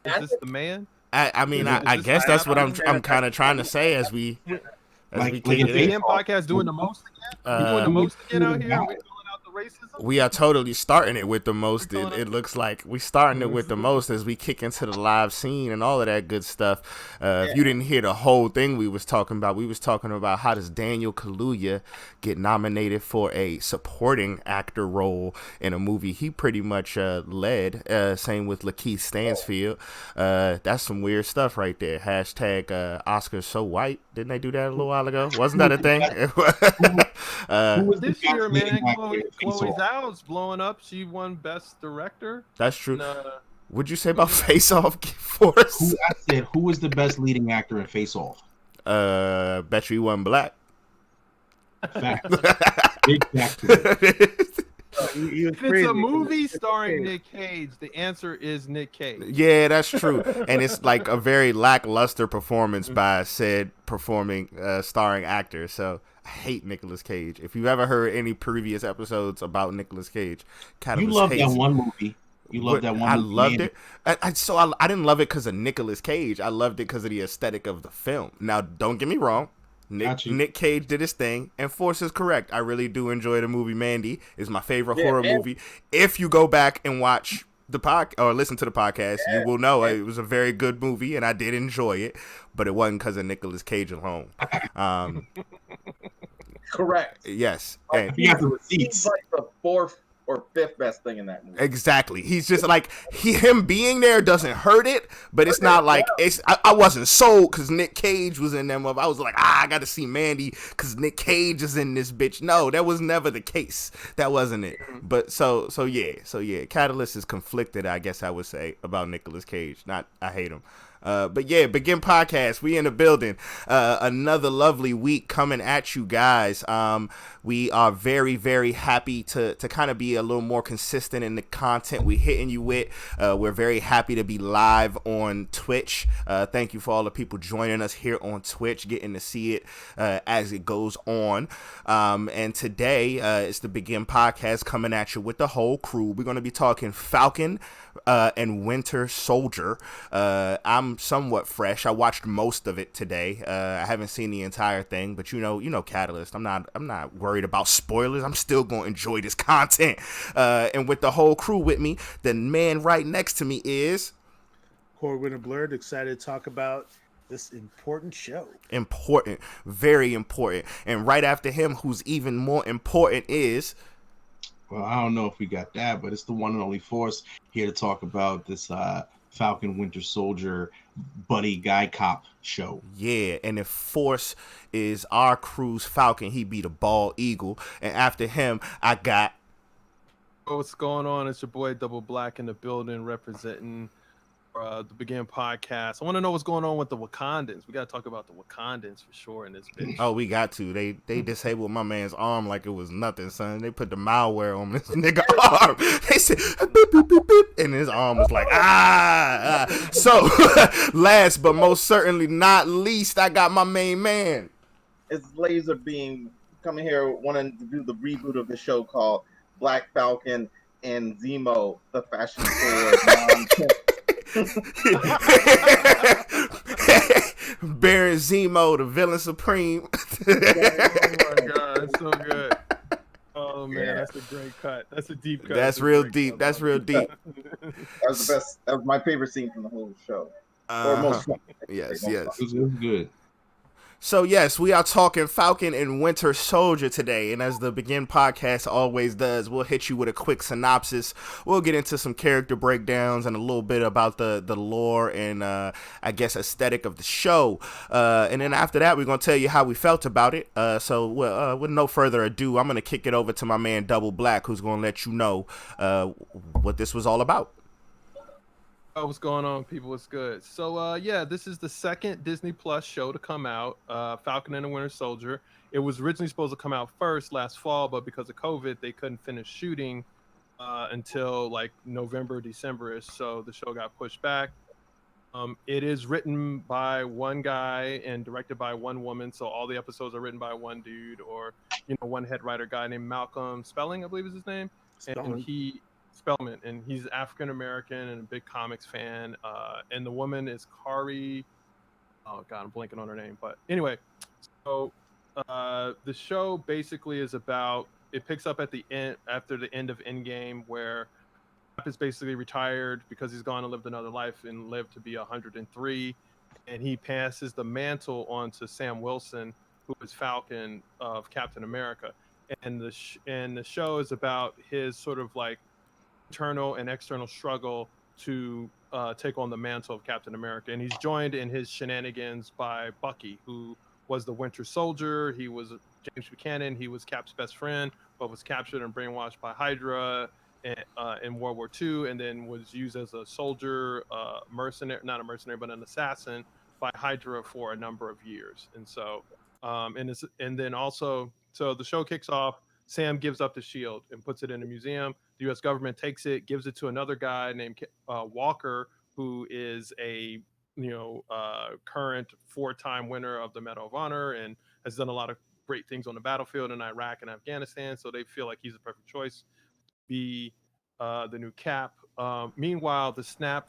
Is this the man? I mean, I Is this guess what that's what happened? I'm kind of trying to say as we like kick in Is it in. Face BM Off. podcast doing the most again? Are we doing the Uh, most again Who out would here? Are have we died? calling out the racism? we are totally starting it with the most. We calling It out looks like we starting it with the most as we kick into the live scene and all of that good stuff. If you didn't hear the whole thing we was talking about how does Daniel Kaluuya get nominated for a supporting actor role in a movie he pretty much led. Same with Lakeith Stansfield. That's some weird stuff right there. Hashtag Oscars so white. Didn't they do that a little while ago? Wasn't that a thing? Who was the this best year, man. leading actor in Face Chloe Off? Zhao's blowing up. She won Best Director. That's true. And, What'd you say about Face Off, Force? I said, who was the best leading actor in Face Off? Bet you he wasn't black. Fact. Big fact to that. if it's a movie starring Nick Cage, the answer is Nick Cage. Yeah, that's true, and it's like a very lackluster performance by said starring actor. So I hate Nicolas Cage. If you've ever heard any previous episodes about Nicolas Cage, You Catalyst love that hates one movie. You love that one I movie. loved man. it. I didn't love it because of Nicolas Cage. I loved it because of the aesthetic of the film. Now, don't get me wrong. Got you. Nick Cage did his thing, and Force is correct. I really do enjoy the movie Mandy. It's my favorite horror movie. If you go back and watch the or listen to the podcast, you will know it was a very good movie, and I did enjoy it. But it wasn't because of Nicolas Cage alone. Correct. Yes, You got the He's receipts. like the fourth or fifth best thing in that movie. exactly. He's just like him being there doesn't hurt it, but it's not like it's. I wasn't sold because Nick Cage was in them. I was like, I got to see Mandy because Nick Cage is in this bitch. No, that was never the case. That wasn't it. But so yeah. Catalyst is conflicted, I guess I would say, about Nicolas Cage. Not I hate him. But yeah, Begin Podcast. We in the building. Another lovely week coming at you guys. We are very, very happy to kind of be a little more consistent in the content we hitting you with. We're very happy to be live on Twitch. Thank you for all the people joining us here on Twitch, getting to see it as it goes on. And today it's the Begin Podcast coming at you with the whole crew. We're going to be talking Falcon and Winter Soldier. I'm somewhat fresh. I watched most of it today. I haven't seen the entire thing, but you know, Catalyst. I'm not worried about spoilers. I'm still gonna enjoy this content. And with the whole crew with me, the man right next to me is Corey Winter Blurred, excited to talk about this important show. important, very important. And right after him, who's even more important is. Well, I don't know if we got that, but it's the one and only Force here to talk about this Falcon Winter Soldier buddy guy cop show. Yeah, and if Force is our crew's Falcon, he be the bald eagle. And after him, I got. What's going on? It's your boy Double Black in the building representing the Begin Podcast. I want to know what's going on with the Wakandans. We got to talk about the Wakandans for sure in this bitch. Oh, we got to. They disabled my man's arm like it was nothing, son. They put the malware on this nigga arm. They said beep, beep, beep, beep, and his arm was like So, last but most certainly not least, I got my main man. It's Laser Beam coming here wanting to do the reboot of the show called Black Falcon and Zemo, the fashion forward. Baron Zemo, the villain supreme. Oh my god, that's so good. Oh man, that's a great cut. That's a deep cut. That's real deep. That's real deep. That was the best. That was my favorite scene from the whole show. Or most. Yes. It was good. So yes, we are talking Falcon and Winter Soldier today, and as the Begin Podcast always does, we'll hit you with a quick synopsis. We'll get into some character breakdowns and a little bit about the lore and I guess aesthetic of the show, and then after that, we're gonna tell you how we felt about it. So with no further ado, I'm gonna kick it over to my man Double Black, who's gonna let you know what this was all about. Oh, what's going on, people? What's good? So, yeah, this is the second Disney Plus show to come out, Falcon and the Winter Soldier. It was originally supposed to come out first last fall, but because of COVID, they couldn't finish shooting until like November, December-ish, so the show got pushed back. It is written by one guy and directed by one woman, so all the episodes are written by one dude or, one head writer guy named Malcolm Spelling, I believe is his name. And Spellman, and he's African American and a big comics fan. And the woman is Kari. Oh God, I'm blanking on her name. But anyway, so the show basically is about. It picks up at the end after the end of Endgame, where Cap is basically retired because he's gone and lived another life and lived to be 103, and he passes the mantle on to Sam Wilson, who is Falcon of Captain America, and the show is about his sort of like internal and external struggle to take on the mantle of Captain America. And he's joined in his shenanigans by Bucky, who was the Winter Soldier. He was James Buchanan. He was Cap's best friend, but was captured and brainwashed by Hydra in World War II, and then was used as a soldier, mercenary, not a mercenary, but an assassin by Hydra for a number of years. And so, and then also, so the show kicks off. Sam gives up the shield and puts it in a museum. The U.S. government takes it, gives it to another guy named Walker, who is a current 4-time winner of the Medal of Honor and has done a lot of great things on the battlefield in Iraq and Afghanistan. So they feel like he's the perfect choice to be the new Cap. Meanwhile, the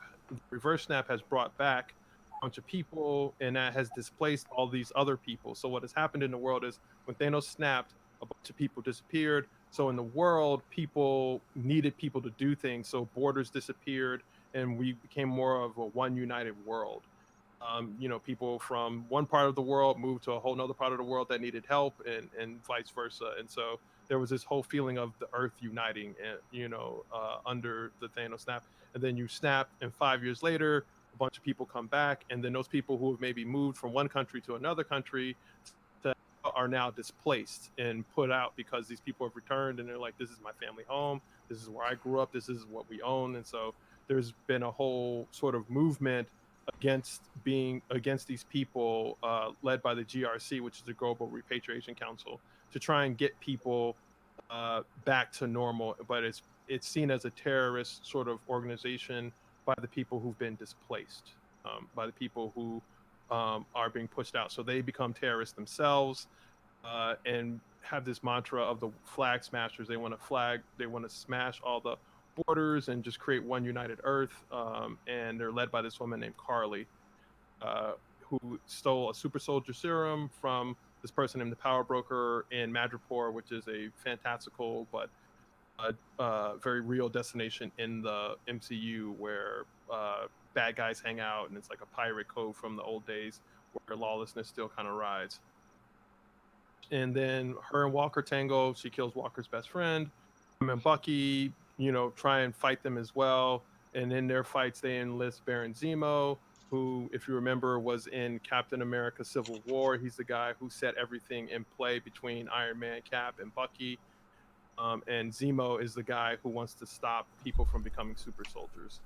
reverse snap, has brought back a bunch of people, and that has displaced all these other people. So what has happened in the world is when Thanos snapped, a bunch of people disappeared. So in the world, people needed people to do things. So borders disappeared, and we became more of a one united world. People from one part of the world moved to a whole other part of the world that needed help, and vice versa. And so there was this whole feeling of the Earth uniting, under the Thanos snap. And then you snap, and 5 years later, a bunch of people come back, and then those people who have maybe moved from one country to another country are now displaced and put out because these people have returned, and they're like, this is my family home, this is where I grew up, this is what we own. And so there's been a whole sort of movement against these people, led by the GRC, which is the Global Repatriation Council, to try and get people back to normal. But it's seen as a terrorist sort of organization by the people who've been displaced, by the people who are being pushed out. So they become terrorists themselves, and have this mantra of the flag smashers. They want to smash all the borders and just create one united Earth. And they're led by this woman named Carly, who stole a super soldier serum from this person named the Power Broker in Madripoor, which is a fantastical but very real destination in the MCU where bad guys hang out, and it's like a pirate cove from the old days where lawlessness still kind of rides. And then her and Walker tango. She kills Walker's best friend. Him and Bucky, try and fight them as well. And in their fights, they enlist Baron Zemo, who, if you remember, was in Captain America Civil War. He's the guy who set everything in play between Iron Man, Cap, and Bucky. And Zemo is the guy who wants to stop people from becoming super soldiers.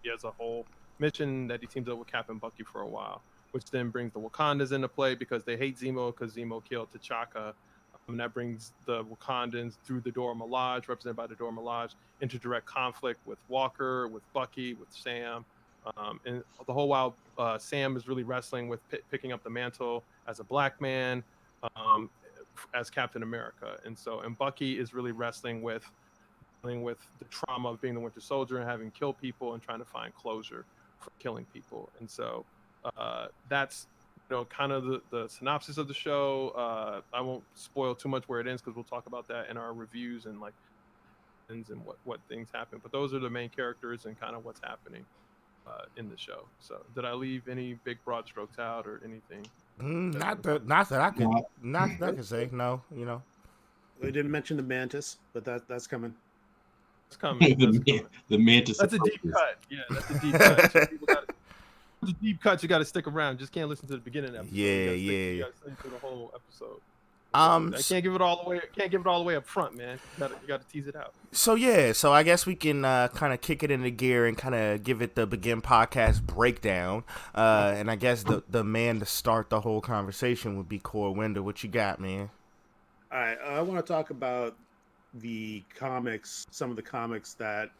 He has a whole mission that he teams up with Cap and Bucky for a while, which then brings the Wakandas into play because they hate Zemo because Zemo killed T'Chaka. And that brings the Wakandans through the Dora Milaje, represented by the Dora Milaje, into direct conflict with Walker, with Bucky, with Sam. And the whole while, Sam is really wrestling with picking up the mantle as a black man, as Captain America. And Bucky is really wrestling with the trauma of being the Winter Soldier and having killed people and trying to find closure for killing people. And so that's kind of the synopsis of the show. I won't spoil too much where it ends because we'll talk about that in our reviews and and what things happen. But those are the main characters and kind of what's happening in the show. So did I leave any big broad strokes out or anything? Not that I could say. No, We didn't mention the mantis, but that's coming. It's coming. The mantis. That's a deep cut. Yeah, that's a deep cut. So it's a deep cut. You got to stick around. Just can't listen to the beginning of the episode. You got to listen to the whole episode. I can't give it all the way. Can't give it all the way up front, man. You got to tease it out. So I guess we can kind of kick it into gear and kind of give it the B.E.G.I.N podcast breakdown. And I guess the man to start the whole conversation would be Core Winder. What you got, man? All right, I want to talk about the comics, some of the comics that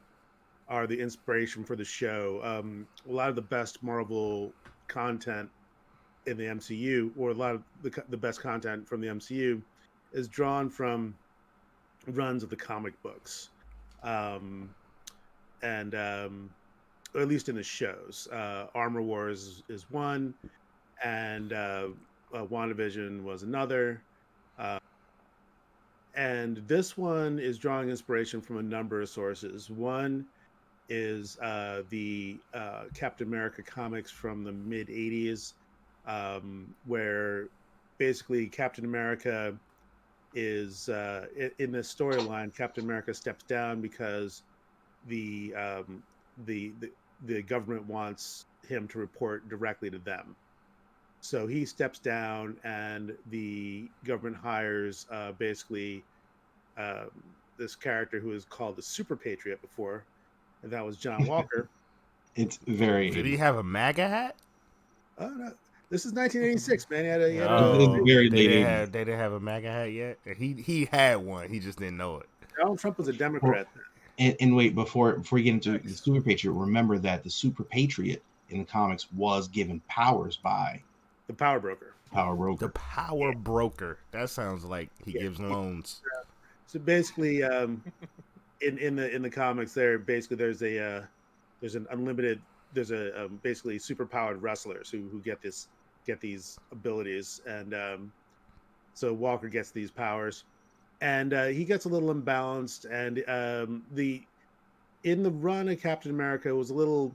are the inspiration for the show. A lot of the best Marvel content in the MCU, or a lot of the best content from the MCU, is drawn from runs of the comic books. and or at least in the shows. Armor Wars is one, and WandaVision was another. Uh, and this one is drawing inspiration from a number of sources. One is the Captain America comics from the mid 80s, where basically Captain America is in the storyline. Captain America steps down because the, um, the the the government wants him to report directly to them. So he steps down, and the government hires basically um, this character who is called the Super Patriot before, and that was John Walker. It's very Did he 80s. have a MAGA hat? Oh no, this is 1986, man. This is Oh, very they late didn't 80s. have they didn't have a MAGA hat yet. He had one. He just didn't know it. Donald Trump was a Well, Democrat. and wait, before you get into the Nice. Super Patriot, remember that the Super Patriot in the comics was given powers by The Power Broker. Power The Broker. power broker. That sounds like he Yeah. gives loans. So basically, in the comics, there's an unlimited there's a basically super powered wrestlers who get these abilities, and so Walker gets these powers, and he gets a little imbalanced, and the in the run of Captain America was a little,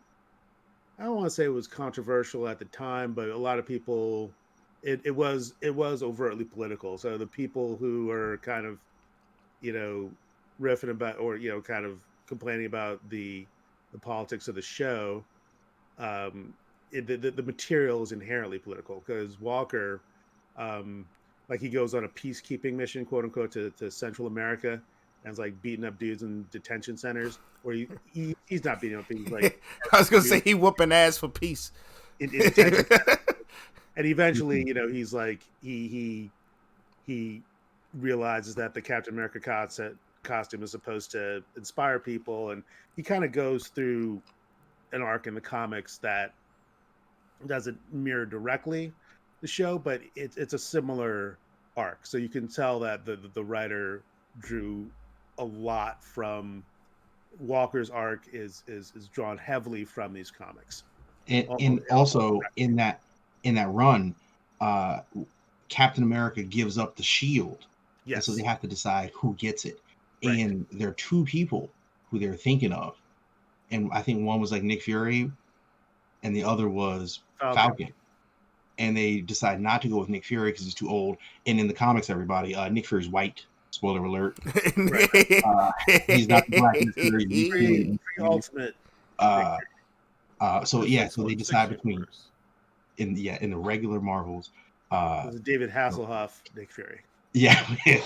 I don't want to say it was controversial at the time, but a lot of people it was overtly political. So the people who are kind of, you know, riffing about, or kind of complaining about the politics of the show, um, the material is inherently political because Walker, um, like he goes on a peacekeeping mission, quote unquote, to Central America, and is like beating up dudes in detention centers. Or he's not beating up, he's like I was gonna say he whooping ass for peace. in detention centers. And eventually, he's like he realizes that the Captain America costume is supposed to inspire people, and he kind of goes through an arc in the comics that doesn't mirror directly the show, but it's a similar arc. So you can tell that the writer drew a lot from Walker's arc is drawn heavily from these comics. And also in that run, uh, Captain America gives up the shield, and Yes, so they have to decide who gets it. right. And there are two people who they're thinking of, and I think one was like Nick Fury, and the other was Falcon. And they decide not to go with Nick Fury because he's too old. And in the comics, everybody, Nick Fury's white. Spoiler alert. He's not the black Nick Fury. Free ultimate. Uh, so There's yeah, six so they six decide between universe. in the regular Marvels. It was David Hasselhoff, Nick Fury. Yeah, yeah,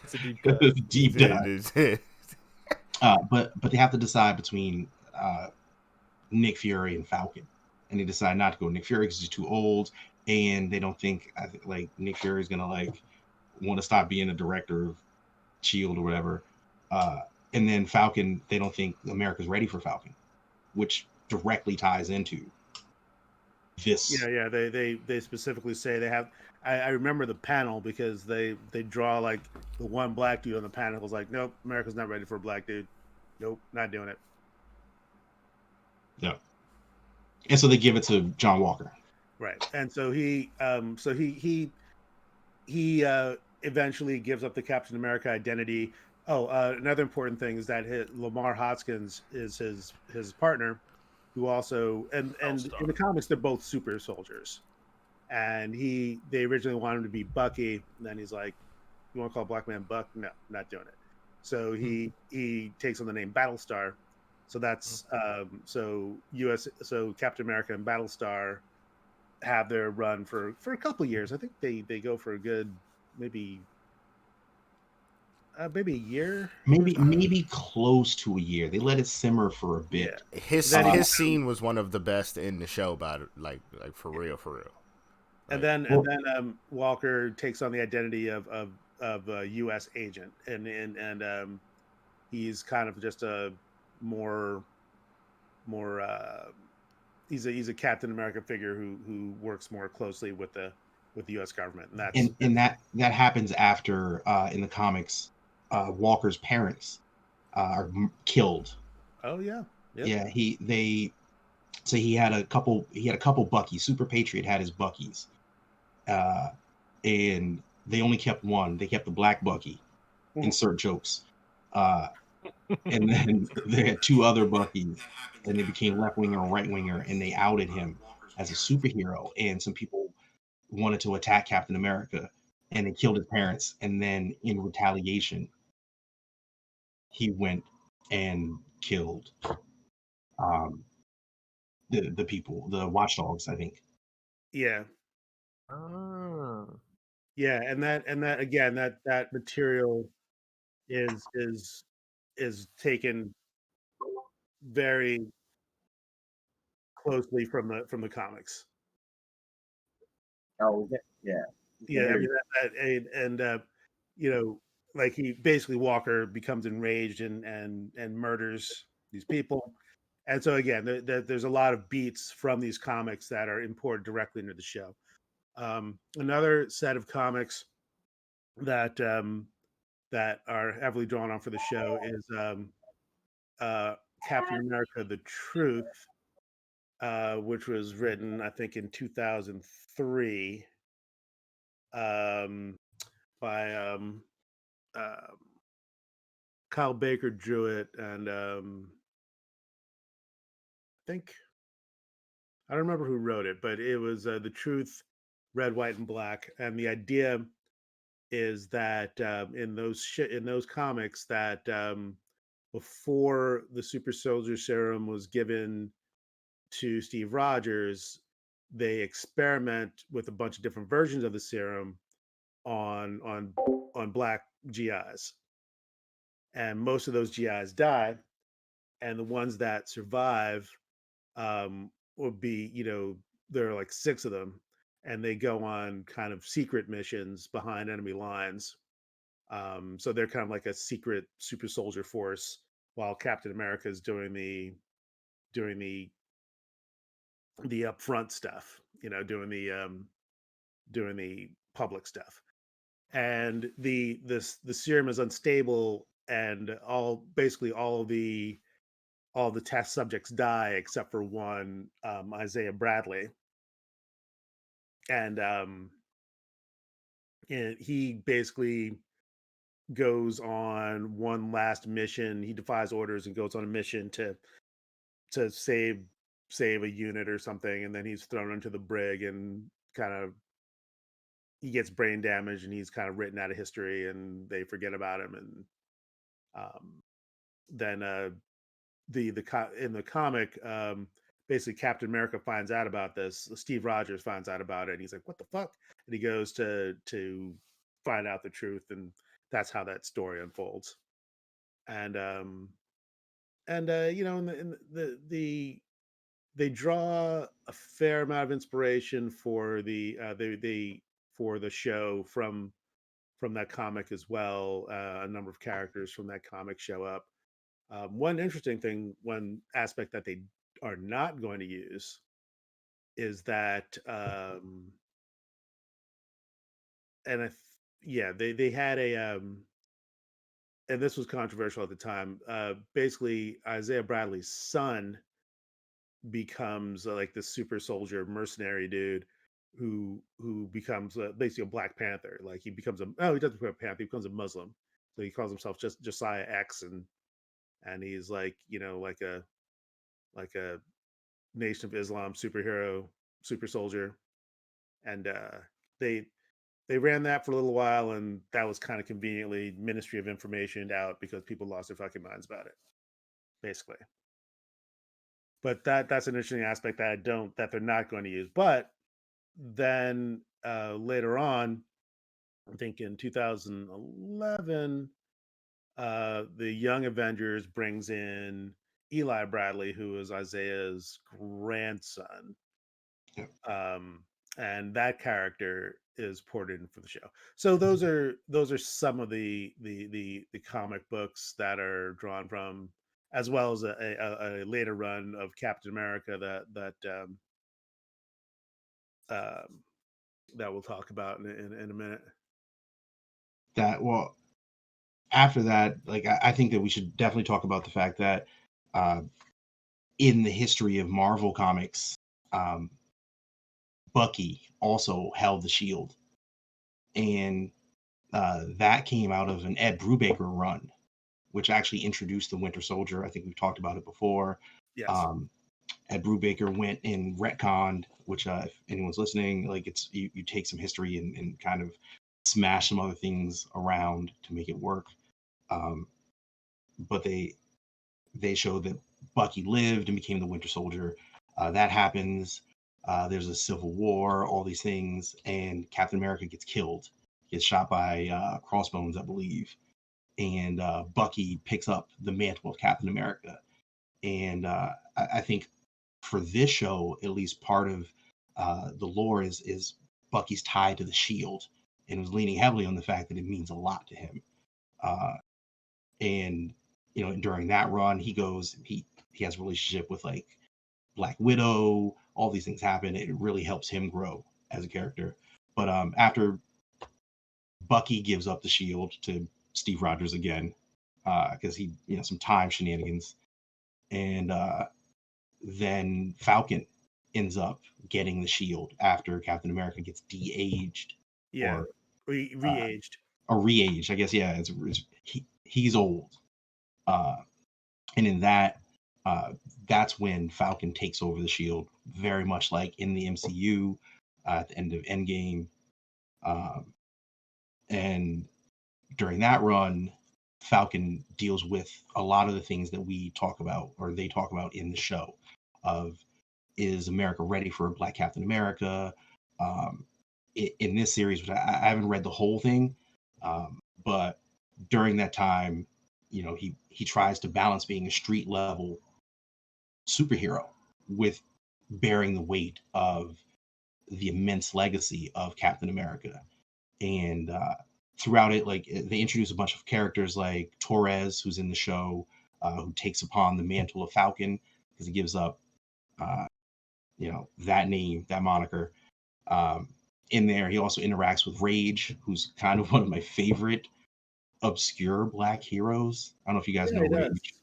It's a deep cut. deep dive. But they have to decide between Nick Fury and Falcon, and they decide not to go with Nick Fury because he's too old, and they don't think like Nick Fury is gonna like want to stop being a director of Shield or whatever. And then Falcon, they don't think America's ready for Falcon, which directly ties into this. Yeah. They specifically say they have. I remember the panel because they draw like the one black dude on the panel was like, nope, America's not ready for a black dude. Nope, not doing it. Yeah. And so they give it to John Walker. Right, and so he eventually gives up the Captain America identity. Oh, another important thing is that Lamar Hoskins is his partner, who also and in the comics they're both super soldiers, and they originally wanted him to be Bucky, and then he's like, "You want to call Black Man Buck? No, not doing it." So he takes on the name Battlestar. So that's so Captain America and Battlestar have their run for a couple of years. I think they go for a good maybe a year. Maybe close to a year. They let it simmer for a bit. Yeah. His scene was one of the best in the show, about it, like for real. And then Walker takes on the identity of a U.S. agent, and he's kind of just a more he's a Captain America figure who works more closely with the U.S. government, and And that happens after in the comics, Walker's parents are killed. Oh yeah. Yep. Yeah, he had a couple. He had a couple Buckies. Super Patriot had his Buckies, and they only kept one. They kept the Black Bucky. Insert jokes. Uh, and then they had two other Buckies, and they became left winger and right winger, and they outed him as a superhero. And some people wanted to attack Captain America, and they killed his parents. And then in retaliation, he went and killed um, the people, the watchdogs, I think. Yeah. Ah. Yeah, and that again, that material is taken very closely from the comics. Oh yeah. Yeah, I mean and you know, like he basically Walker becomes enraged and murders these people. And so again, there's a lot of beats from these comics that are imported directly into the show. Another set of comics that that are heavily drawn on for the show is Captain America: The Truth, which was written, I think, in 2003 um, by uh, Kyle Baker drew it, and I think I don't remember who wrote it, but it was The Truth, Red, White, and Black. And the idea is that in those comics that before the super soldier serum was given to Steve Rogers, they experiment with a bunch of different versions of the serum on on black GIs, and most of those GIs die, and the ones that survive will be, there are like six of them, and they go on kind of secret missions behind enemy lines. So they're kind of like a secret super soldier force, while Captain America is doing the upfront stuff, doing the public stuff. And the serum is unstable, and basically all the test subjects die except for one, Isaiah Bradley, and he basically goes on one last mission. He defies orders and goes on a mission to save a unit or something, and then he's thrown into the brig and kind of he gets brain damage, and he's kind of written out of history, and they forget about him. And um, then in the comic, basically Captain America finds out about this. Steve Rogers finds out about it, and he's like, "What the fuck?" And he goes to find out the truth, and that's how that story unfolds. And in they draw a fair amount of inspiration for they for the show from that comic as well. A number of characters from that comic show up. One interesting thing, one aspect that they are not going to use is that, and yeah, they had and this was controversial at the time. Basically, Isaiah Bradley's son becomes like this super soldier mercenary dude who becomes basically a Black Panther. Like he becomes he doesn't become a Panther, he becomes a Muslim. So he calls himself just Josiah X, and he's like, like a Nation of Islam superhero, super soldier. And they they ran that for a little while, and that was kind of conveniently Ministry of Information out because people lost their fucking minds about it, basically. But that's an interesting aspect that they're not going to use. But then later on, I think in 2011, the Young Avengers brings in Eli Bradley, who is Isaiah's grandson, Yeah. and that character is ported in for the show. So those are some of the comic books that are drawn from, as well as a later run of Captain America um, that we'll talk about in a minute. That well, after that, like I think that we should definitely talk about the fact that in the history of Marvel Comics, um, Bucky also held the shield, and that came out of an Ed Brubaker run, which actually introduced the Winter Soldier. I think we've talked about it before. Yes. Ed Brubaker went and retconned, which if anyone's listening, like it's you take some history and kind of smash some other things around to make it work. But they showed that Bucky lived and became the Winter Soldier. That happens. There's a civil war, all these things, and Captain America gets killed, gets shot by Crossbones, I believe, and Bucky picks up the mantle of Captain America. And I think for this show, at least part of the lore is Bucky's tied to the shield and was leaning heavily on the fact that it means a lot to him. And during that run, he has a relationship with like Black Widow. All these things happen. It really helps him grow as a character. But after Bucky gives up the shield to Steve Rogers again, because he some time shenanigans, and then Falcon ends up getting the shield after Captain America gets de-aged. Yeah, re-aged. Or re-aged, I guess. Yeah, he's old. And in that, that's when Falcon takes over the shield, very much like in the MCU at the end of Endgame. And during that run, Falcon deals with a lot of the things that we talk about, or they talk about in the show, of is America ready for a Black Captain America? In this series, which I haven't read the whole thing, but during that time, he tries to balance being a street level superhero with bearing the weight of the immense legacy of Captain America. And throughout it, like they introduce a bunch of characters like Torres, who's in the show, who takes upon the mantle of Falcon because he gives up, that name, that moniker. In there, he also interacts with Rage, who's kind of one of my favorite obscure Black heroes. I don't know if you guys know Rage.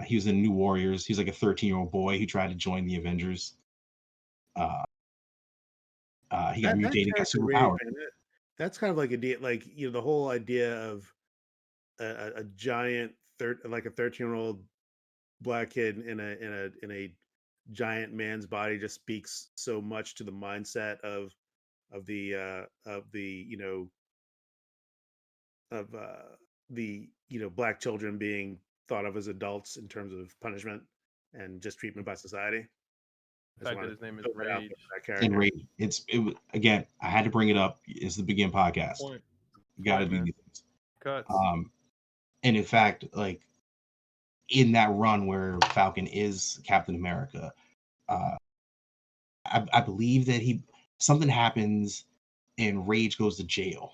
He was in New Warriors. He was like a 13-year-old boy who tried to join the Avengers. He got mutated, got superpowered. That's kind of like the whole idea of a giant like a 13-year-old Black kid in a giant man's body just speaks so much to the mindset of the Black children being thought of as adults in terms of punishment and just treatment by society. The fact that his name is Rage. And Rage. Again, I had to bring it up. It's the B.E.G.I.N podcast. You got to do these things. Cuts. And in fact, like in that run where Falcon is Captain America, I believe that something happens and Rage goes to jail,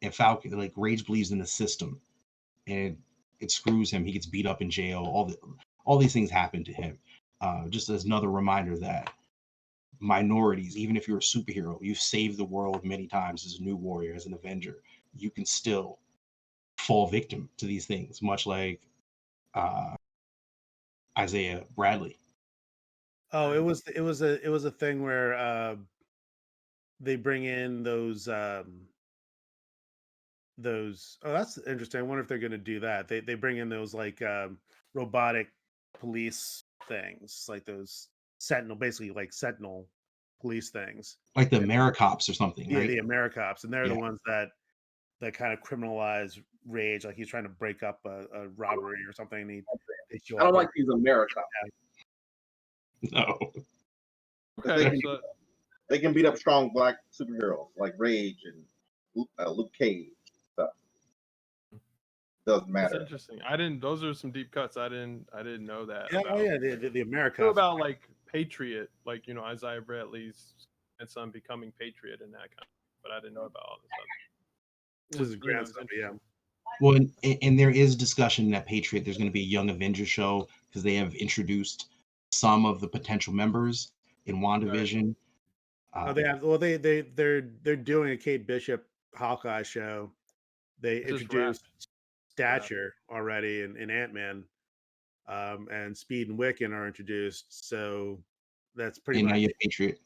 and Falcon, like Rage believes in the system, and it screws him. He gets beat up in jail. All these things happen to him. Just as another reminder that minorities, even if you're a superhero, you've saved the world many times as a new warrior, as an Avenger, you can still fall victim to these things, much like Isaiah Bradley. Oh, it was a thing where they bring in those. Oh, that's interesting. I wonder if they're going to do that. They bring in those like robotic police things, like those basically like Sentinel police things, like the AmeriCops or something, right? Yeah, the AmeriCops, and they're the ones that kind of criminalize Rage, like he's trying to break up a robbery or something. And I don't like these AmeriCops. No. Okay, they can beat up strong Black superheroes like Rage and Luke Cage stuff. Doesn't matter. That's interesting. Those are some deep cuts. I didn't know that. Yeah, the AmeriCops. What about like Patriot, like Isaiah Bradley's son becoming Patriot and that kind of. But I didn't know about all this stuff. This is grandson, yeah. Well, and there is discussion that Patriot, there's going to be a Young Avengers show because they have introduced some of the potential members in WandaVision. They have. Well, they're doing a Kate Bishop Hawkeye show they Just rap. introduced Stature already in Ant-Man, and Speed and Wiccan are introduced. So that's pretty And now much, you have Patriot.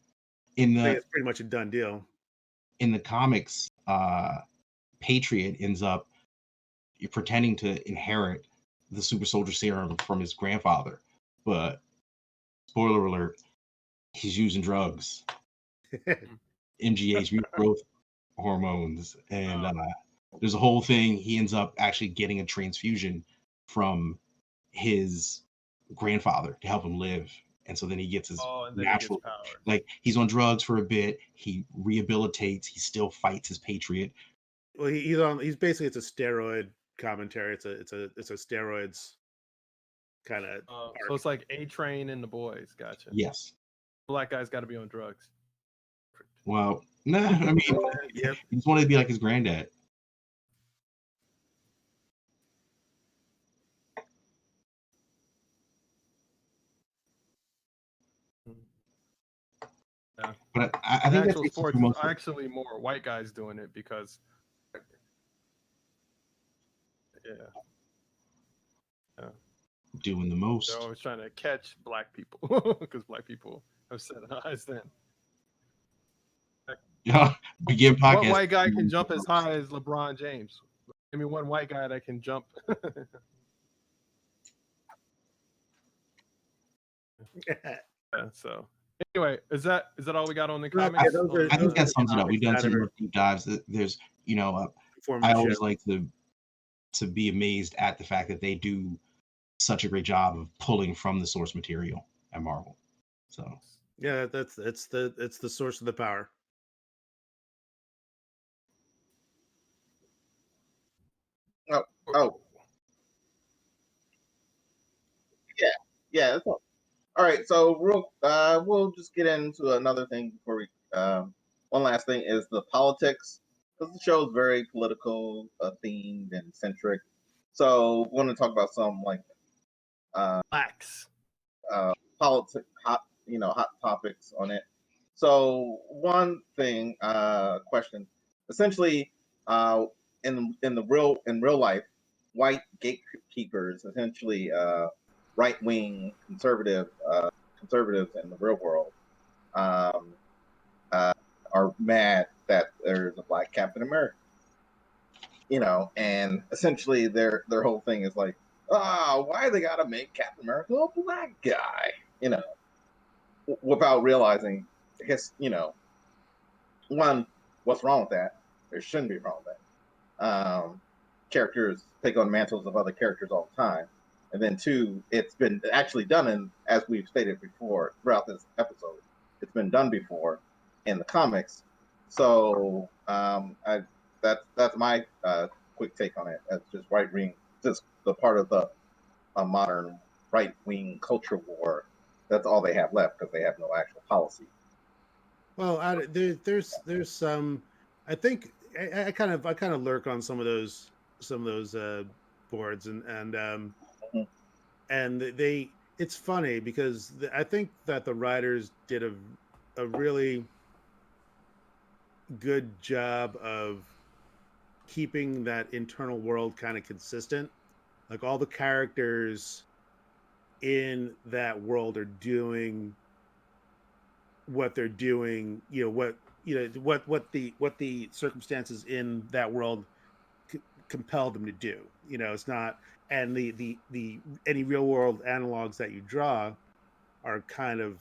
In I think the it's pretty much a done deal. in the comics, Patriot ends up pretending to inherit the super soldier serum from his grandfather, but spoiler alert, he's using drugs, MGH, mutant growth hormones, and there's a whole thing. He ends up actually getting a transfusion from his grandfather to help him live, and so then he gets his and then natural, he gets power. like he's on drugs for a bit, he rehabilitates, he still fights his Patriot. Well, he's basically, it's a steroid commentary. It's a steroids kind of. So it's like A-Train and the boys. Gotcha. Yes. Black guy's got to be on drugs. Well, nah, I mean, Yep. he just wanted to be like his granddad. Yeah. But I think Actual that's sports is actually more white guys doing it because, doing the most. they're always trying to catch black people because black people have set eyes then. Yeah, begin podcast. What white guy can jump as high as LeBron James? I mean, one white guy that can jump. So anyway, is that all we got on the comics? I think that sums it up. We've done some deep dives. There's, I always like to be amazed at the fact that they do such a great job of pulling from the source material at Marvel. So yeah, it's the source of the power. Oh. Yeah. That's all right. So we'll just get into another thing before we. One last thing is the politics, because the show is very political themed and centric. So we want to talk about some like Blacks. politics, hot topics on it. So one thing, question, essentially, in real life, white gatekeepers, essentially right wing conservatives in the real world, are mad that there's a black Captain America. And essentially their whole thing is like, why they gotta make Captain America a black guy? Without realizing his, one, what's wrong with that? There shouldn't be wrong with that. Characters take on mantles of other characters all the time. And then two, it's been actually done as we've stated before throughout this episode, it's been done before in the comics. So that's my quick take on it. That's just right wing, just the part of the modern right wing culture war. That's all they have left because they have no actual policy. Well, there's some. I think I kind of lurk on some of those boards and they. It's funny because I think that the writers did a really good job of keeping that internal world kind of consistent. Like all the characters in that world are doing what they're doing, what the circumstances in that world compel them to do. It's not, and the any real world analogs that you draw are kind of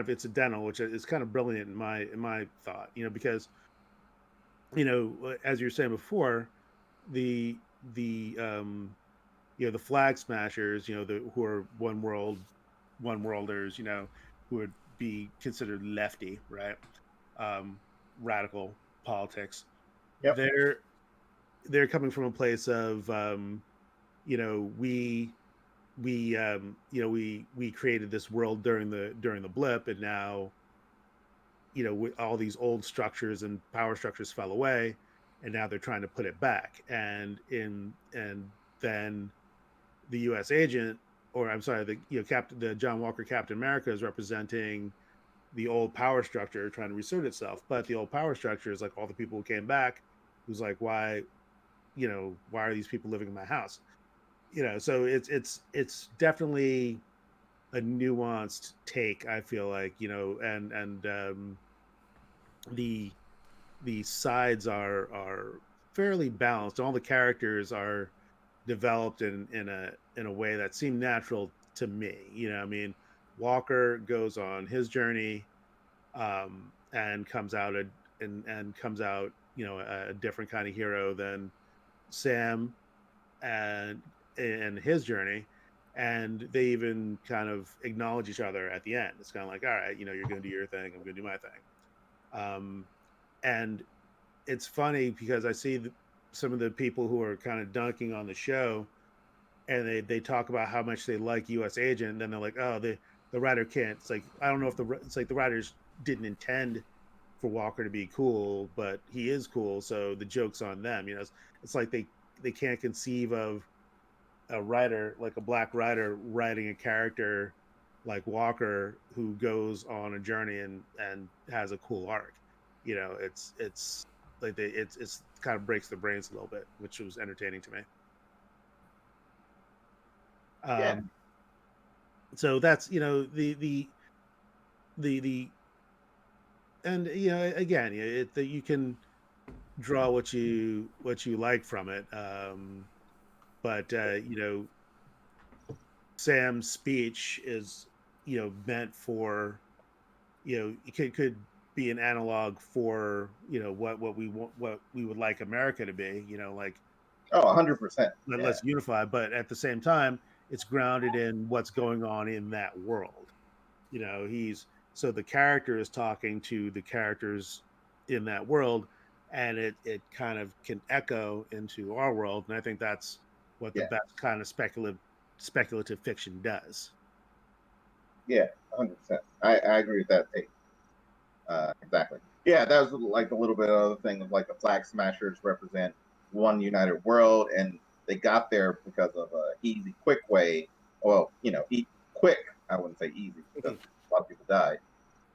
incidental, which is kind of brilliant in my thought. Because as you were saying before, the flag smashers, who are one worlders, who would be considered lefty, right? Radical politics. Yep. They're coming from a place of we created this world during the blip, and now all these old structures and power structures fell away, and now they're trying to put it back. And then the U.S. agent, or I'm sorry, the John Walker Captain America is representing the old power structure trying to reassert itself. But the old power structure is like all the people who came back who's like, why, why are these people living in my house? So it's definitely a nuanced take, I feel like, and the the sides are fairly balanced. All the characters are developed in a way that seemed natural to me. I mean, Walker goes on his journey, and comes out and comes out, a different kind of hero than Sam and his journey. And they even kind of acknowledge each other at the end. It's kind of like, all right, you're going to do your thing, I'm going to do my thing. And it's funny because I see some of the people who are kind of dunking on the show, and they talk about how much they like U.S. Agent, and then they're like, oh, the writer can't. It's like, I don't know if it's like the writers didn't intend for Walker to be cool, but he is cool, so the joke's on them. It's like they can't conceive of a writer, like a black writer, writing a character like Walker who goes on a journey and has a cool arc. It's like it's kind of breaks the brains a little bit, which was entertaining to me. Yeah. So that's, the and again, you can draw what you like from it. But Sam's speech is, meant for, it could be an analog for, what we want, what we would like America to be, like, Oh, 100%. Yeah. let's unify. But at the same time, it's grounded in what's going on in that world. He's so the character is talking to the characters in that world, and it kind of can echo into our world. And I think that's what the Yeah. best kind of speculative fiction does. Yeah. 100%. I agree with that take. Exactly. Yeah, that was like a little bit of the thing of like the flag smashers represent one united world, and they got there because of a easy, quick way. Well, quick. I wouldn't say easy because a lot of people died.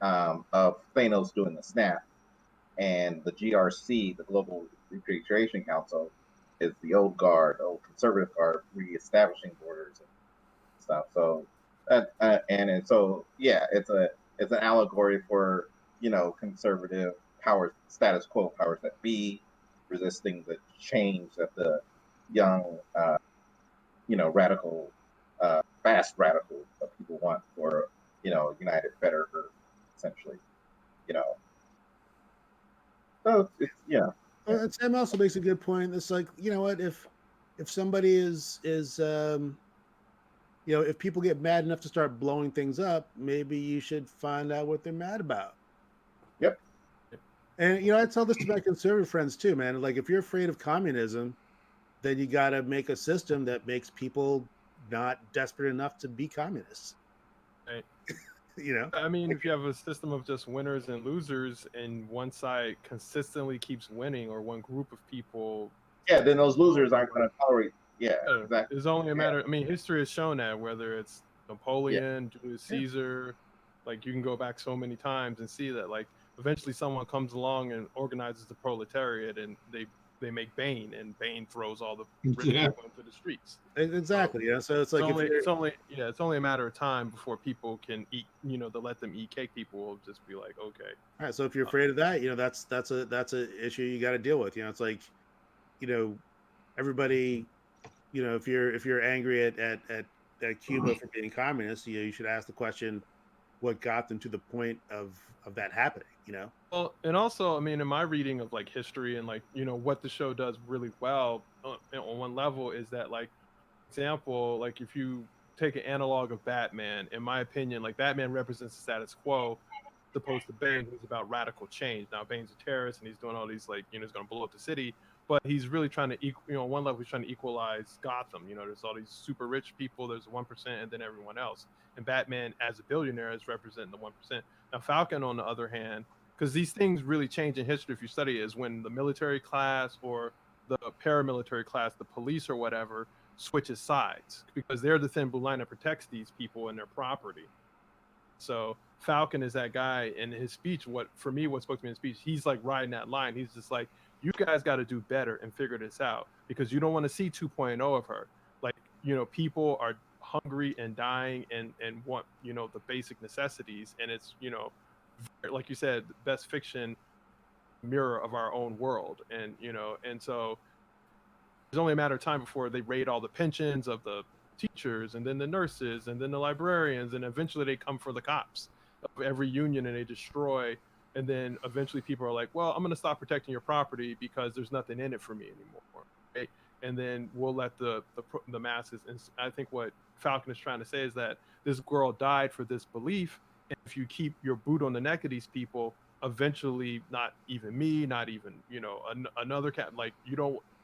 Of Thanos doing the snap, and the GRC, the Global Repatriation Council, is the old guard, the old conservative guard, reestablishing borders and stuff. So, so yeah, it's an allegory for conservative powers, status quo powers that be, resisting the change that the young, radical, fast radical people want for united, better Earth, essentially. You know, so it's And Sam also makes a good point. It's like, what, if somebody is if people get mad enough to start blowing things up, maybe you should find out what they're mad about. Yep. And I tell this to my conservative friends too, man. Like, if you're afraid of communism, then you got to make a system that makes people not desperate enough to be communists. Right. You know, I mean, if you have a system of just winners and losers, and one side consistently keeps winning, or one group of people, Yeah, then those losers aren't going to tolerate. Yeah, exactly. it's only a matter. I mean, history has shown that whether it's Napoleon, Julius Yeah. Caesar, like you can go back so many times and see that like eventually someone comes along and organizes the proletariat, and they make B.E.G.I.N, and B.E.G.I.N throws all the rich Yeah. people into the streets. exactly. So it's like, It's only a matter of time before people can eat. To let them eat cake. People will just be like, okay. all right. So if you're afraid of that, that's a issue you got to deal with. It's like, everybody, if you're angry at Cuba for being communist, you should ask the question, what got them to the point of that happening. Well, and also, I mean, in my reading of like history and like what the show does really well on one level is that like example, like if you take an analog of Batman, in my opinion, like Batman represents the status quo, opposed to Bane, who's about radical change. Now Bane's a terrorist and he's doing all these like he's going to blow up the city, but he's really trying to on one level he's trying to equalize Gotham. There's all these super rich people, there's 1%, and then everyone else. And Batman, as a billionaire, is representing the 1%. Now Falcon, on the other hand, because these things really change in history if you study it, is when the military class or the paramilitary class, the police or whatever, switches sides because they're the thin blue line that protects these people and their property. So Falcon is that guy, in his speech. What spoke to me in his speech, he's like riding that line. He's just like, you guys got to do better and figure this out, because you don't want to see 2.0 of her. Like, people are hungry and dying and want, the basic necessities. And it's, like you said, best fiction mirror of our own world. And so it's only a matter of time before they raid all the pensions of the teachers, and then the nurses, and then the librarians, and eventually they come for the cops of every union and they destroy. And then eventually people are like, well, I'm going to stop protecting your property because there's nothing in it for me anymore, right? And then we'll let the masses. And I think what Falcon is trying to say is that this girl died for this belief, and if you keep your boot on the neck of these people, eventually, not even me, not even another cat, like,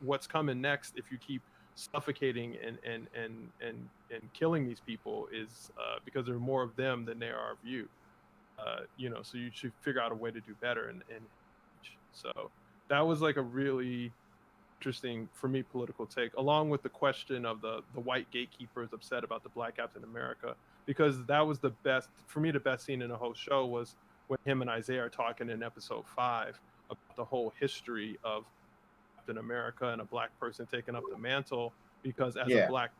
what's coming next if you keep suffocating and killing these people is because there are more of them than there are of you. So you should figure out a way to do better. And so that was like a really interesting, for me, political take, along with the question of the white gatekeepers upset about the Black Captain America, because that was the best, for me, the best scene in the whole show was when him and Isaiah are talking in episode 5 about the whole history of Captain America and a black person taking up the mantle. Because as a black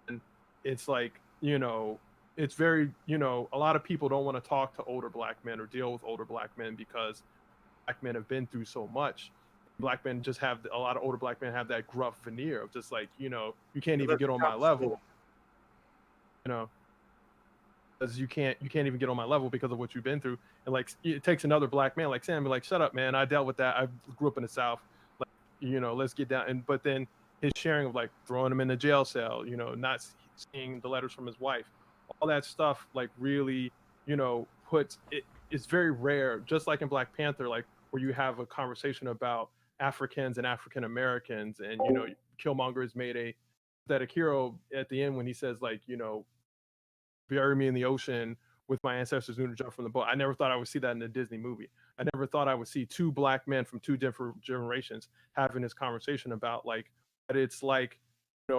man, it's like, it's very, a lot of people don't want to talk to older black men or deal with older black men because black men have been through so much. Black men just have, a lot of older black men have that gruff veneer of just like, you can't even get on my level, because you can't even get on my level because of what you've been through. And like, it takes another black man like Sam be like, shut up, man, I dealt with that, I grew up in the South, like, let's get down. And but then his sharing of like throwing him in the jail cell, not seeing the letters from his wife, all that stuff, like, really, puts it, it's very rare, just like in Black Panther, like, where you have a conversation about Africans and African Americans. And Killmonger has made a pathetic hero at the end when he says, like, bury me in the ocean with my ancestors who jumped from the boat. I never thought I would see that in a Disney movie. I never thought I would see two black men from two different generations having this conversation about, like, that it's like,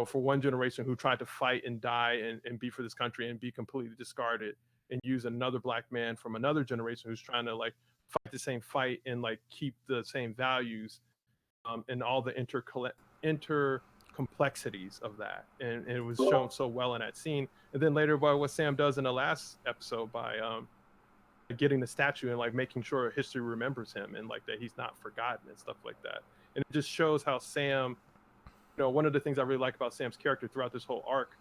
for one generation who tried to fight and die and be for this country and be completely discarded, and use another black man from another generation who's trying to like fight the same fight and like keep the same values, and all the inter complexities of that. And it was shown so well in that scene. And then later by what Sam does in the last episode by getting the statue and like making sure history remembers him and like that he's not forgotten and stuff like that. And it just shows how Sam, one of the things I really like about Sam's character throughout this whole arc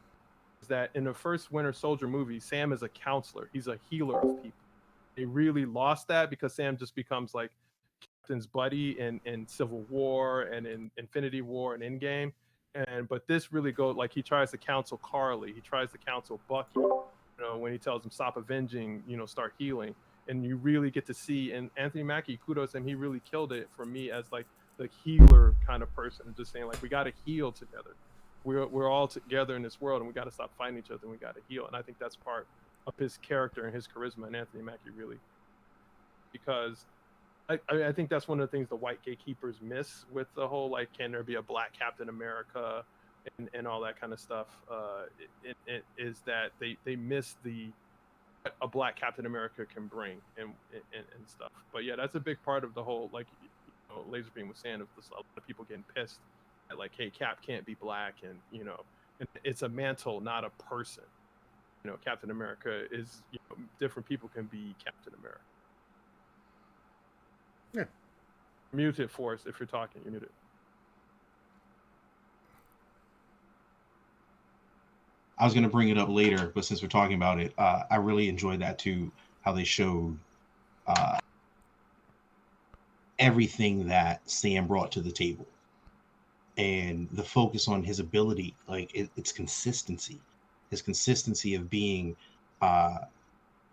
is that in the first Winter Soldier movie, Sam is a counselor. He's a healer of people. They really lost that because Sam just becomes like Captain's buddy in Civil War and in Infinity War and Endgame. But this really goes, like, he tries to counsel Carly. He tries to counsel Bucky, when he tells him stop avenging, start healing. And you really get to see, and Anthony Mackie, kudos to him, he really killed it for me as like the healer kind of person, just saying like, we got to heal together. We're all together in this world, and we got to stop fighting each other, and we got to heal. And I think that's part of his character and his charisma, and Anthony Mackie really, because I think that's one of the things the white gatekeepers miss with the whole, like, can there be a black Captain America and all that kind of stuff, it is that they miss a black Captain America can bring and stuff. But yeah, that's a big part of the whole, like, Laserbeam was saying, of this, a lot of people getting pissed at, like, hey, Cap can't be black, and and it's a mantle, not a person. Captain America is, different people can be Captain America. Yeah. Mute it, Forrest, if you're talking. You mute it. I was going to bring it up later, but since we're talking about it, I really enjoyed that too, how they showed everything that Sam brought to the table and the focus on his ability, like it's consistency, his consistency of being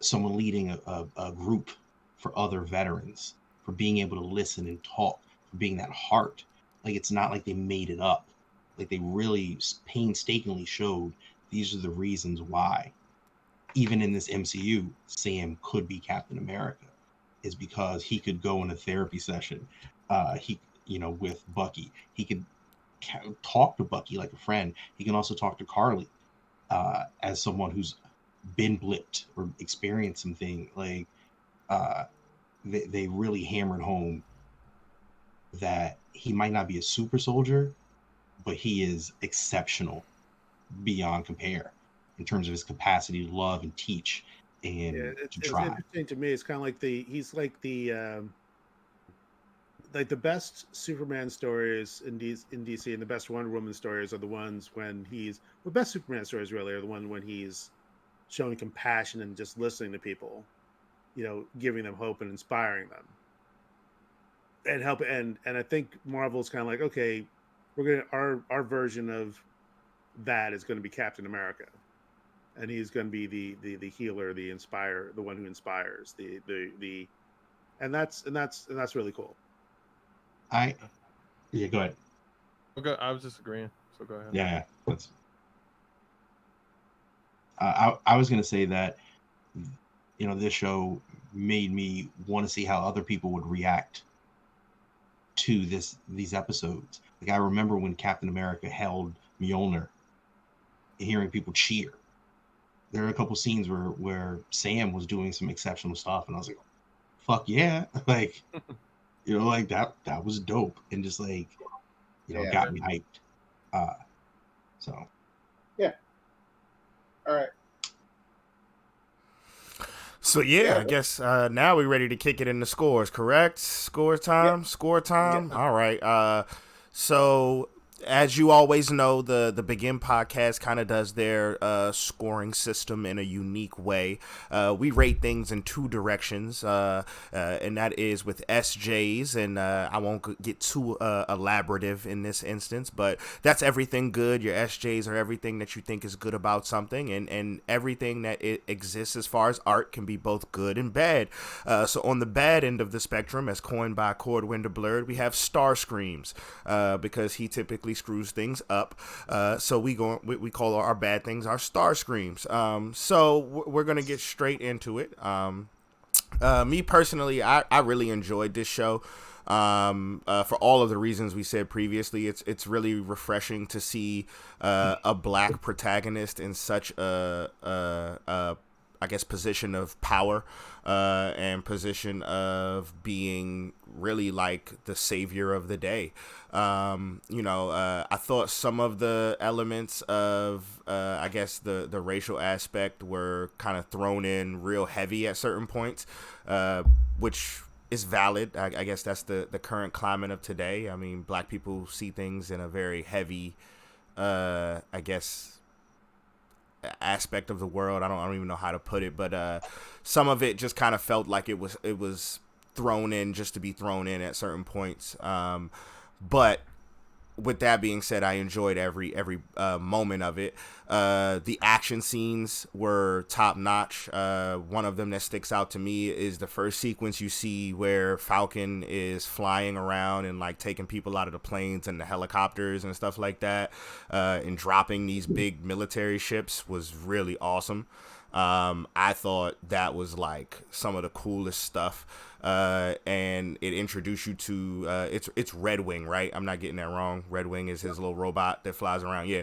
someone leading a group for other veterans, for being able to listen and talk, for being that heart. Like, it's not like they made it up. Like, they really painstakingly showed these are the reasons why, even in this MCU, Sam could be Captain America, is because he could go in a therapy session. With Bucky, he could talk to Bucky like a friend. He can also talk to Carly as someone who's been blipped or experienced something. Like, they really hammered home that he might not be a super soldier, but he is exceptional beyond compare in terms of his capacity to love and teach Yeah, and to it's try. interesting to me. It's kind of like he's like the best Superman stories in DC and the best Wonder Woman stories are the ones when the best Superman stories really are the one when he's showing compassion and just listening to people, giving them hope and inspiring them and help. And I think Marvel's kind of like, okay, we're gonna our version of that is going to be Captain America, and he's going to be the healer, the one who inspires, and that's really cool. I Yeah, go ahead. Okay, I was just agreeing. So go ahead. Yeah, that's. I was gonna say that this show made me want to see how other people would react to these episodes. Like I remember when Captain America held Mjolnir, hearing people cheer. There are a couple scenes where Sam was doing some exceptional stuff, and I was like, "Fuck yeah!" Like like that was dope, and just like Yeah. got me hyped. So Yeah. All right. So yeah, I guess now we're ready to kick it into scores, correct? Score time, score time. Yeah. All right. So as you always know, the B.E.G.I.N podcast kind of does their scoring system in a unique way. We rate things in two directions, and that is with SJs, and I won't get too elaborative in this instance, but that's everything good. Your SJs are everything that you think is good about something, and everything that it exists as far as art can be both good and bad. So on the bad end of the spectrum, as coined by Cordwinder Blurred, we have Star Screams, because he typically screws things up. So we call our bad things our Star Screams. So we're gonna get straight into it. Me personally, I really enjoyed this show. For all of the reasons we said previously, it's really refreshing to see a black protagonist in such I guess position of power, and position of being really like the savior of the day. I thought some of the elements of, I guess the racial aspect were kind of thrown in real heavy at certain points, which is valid. I guess that's the current climate of today. I mean, black people see things in a very heavy, I guess, aspect of the world. I don't even know how to put it, but some of it just kind of felt like it was thrown in just to be thrown in at certain points. But with that being said, I enjoyed every moment of it. The action scenes were top notch. One of them that sticks out to me is the first sequence you see where Falcon is flying around and like taking people out of the planes and the helicopters and stuff like that, and dropping these big military ships was really awesome. I thought that was like some of the coolest stuff. And it introduced you to it's Red Wing, right? I'm not getting that wrong. Red Wing is his little robot that flies around. Yeah.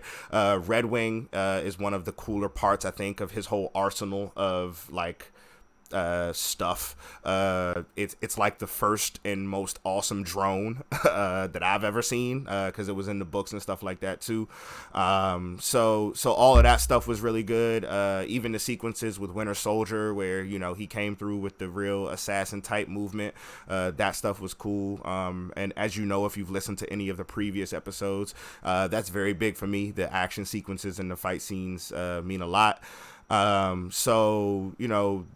Red Wing is one of the cooler parts, I think, of his whole arsenal of like stuff. It's like the first and most awesome drone that I've ever seen, because it was in the books and stuff like that too. So all of that stuff was really good. Even the sequences with Winter Soldier where he came through with the real assassin type movement, that stuff was cool. And as you know, if you've listened to any of the previous episodes, that's very big for me. The action sequences and the fight scenes mean a lot. So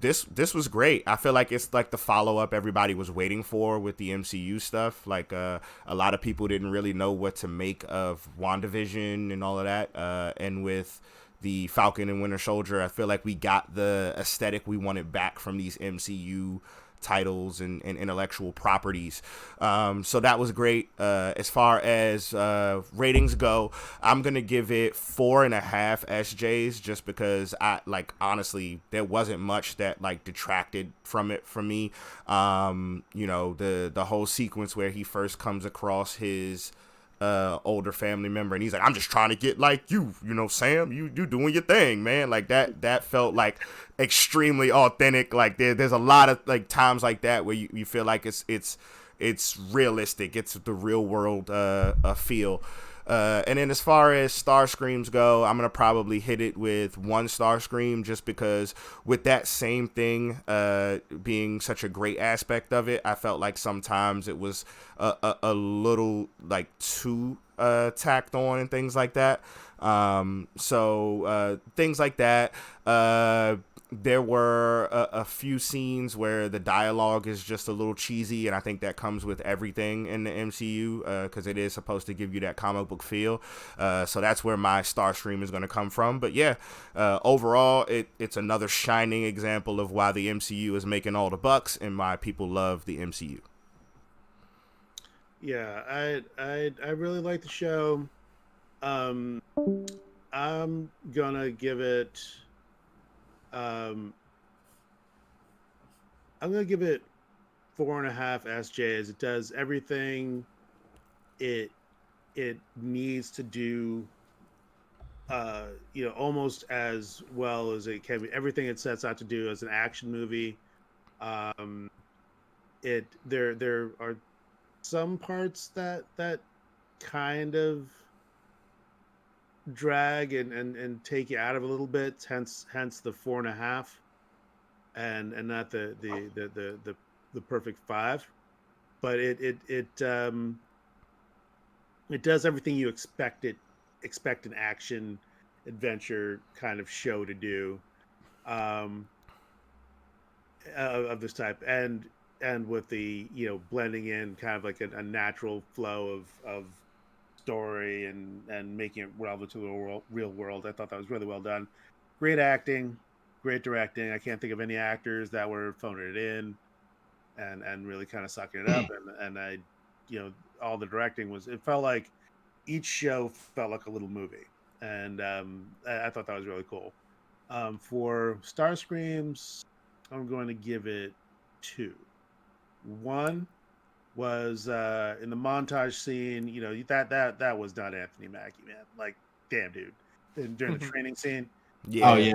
this was great. I feel like it's like the follow-up everybody was waiting for with the MCU stuff. Like a lot of people didn't really know what to make of WandaVision and all of that, and with the Falcon and Winter Soldier, I feel like we got the aesthetic we wanted back from these MCU titles and intellectual properties. So that was great. As far as ratings go, I'm gonna give it 4.5 SJs, just because honestly there wasn't much that like detracted from it for me. The whole sequence where he first comes across his older family member and he's like, I'm just trying to get like you, Sam, you doing your thing, man. Like that felt like extremely authentic. Like there's a lot of like times like that where you feel like it's it's realistic. It's the real world feel. And then as far as Starscreams go, I'm going to probably hit it with 1 Starscream, just because with that same thing being such a great aspect of it, I felt like sometimes it was a little like too tacked on and things like that. So things like that. There were a few scenes where the dialogue is just a little cheesy, and I think that comes with everything in the MCU because it is supposed to give you that comic book feel. So that's where my Starscream is going to come from. But yeah, overall, it's another shining example of why the MCU is making all the bucks and why people love the MCU. Yeah, I really like the show. I'm gonna give it. I'm gonna give it 4.5 SJs. It does everything it needs to do. Almost as well as it can be. Everything it sets out to do as an action movie. There are some parts that kind of drag and take you out of a little bit, hence the 4.5, and not the perfect 5. But it does everything you expect an action adventure kind of show to do of this type, and with the blending in kind of like a natural flow of story and making it relevant to the real world. I thought that was really well done. Great acting, great directing. I can't think of any actors that were phoning it in and really kind of sucking it up. And I, all the directing it felt like each show felt like a little movie. And I thought that was really cool. For Starscreams, I'm going to give it 2. 1 was in the montage scene. That was not Anthony Mackie, man. Like, damn, dude. During the training scene. Yeah, Oh yeah,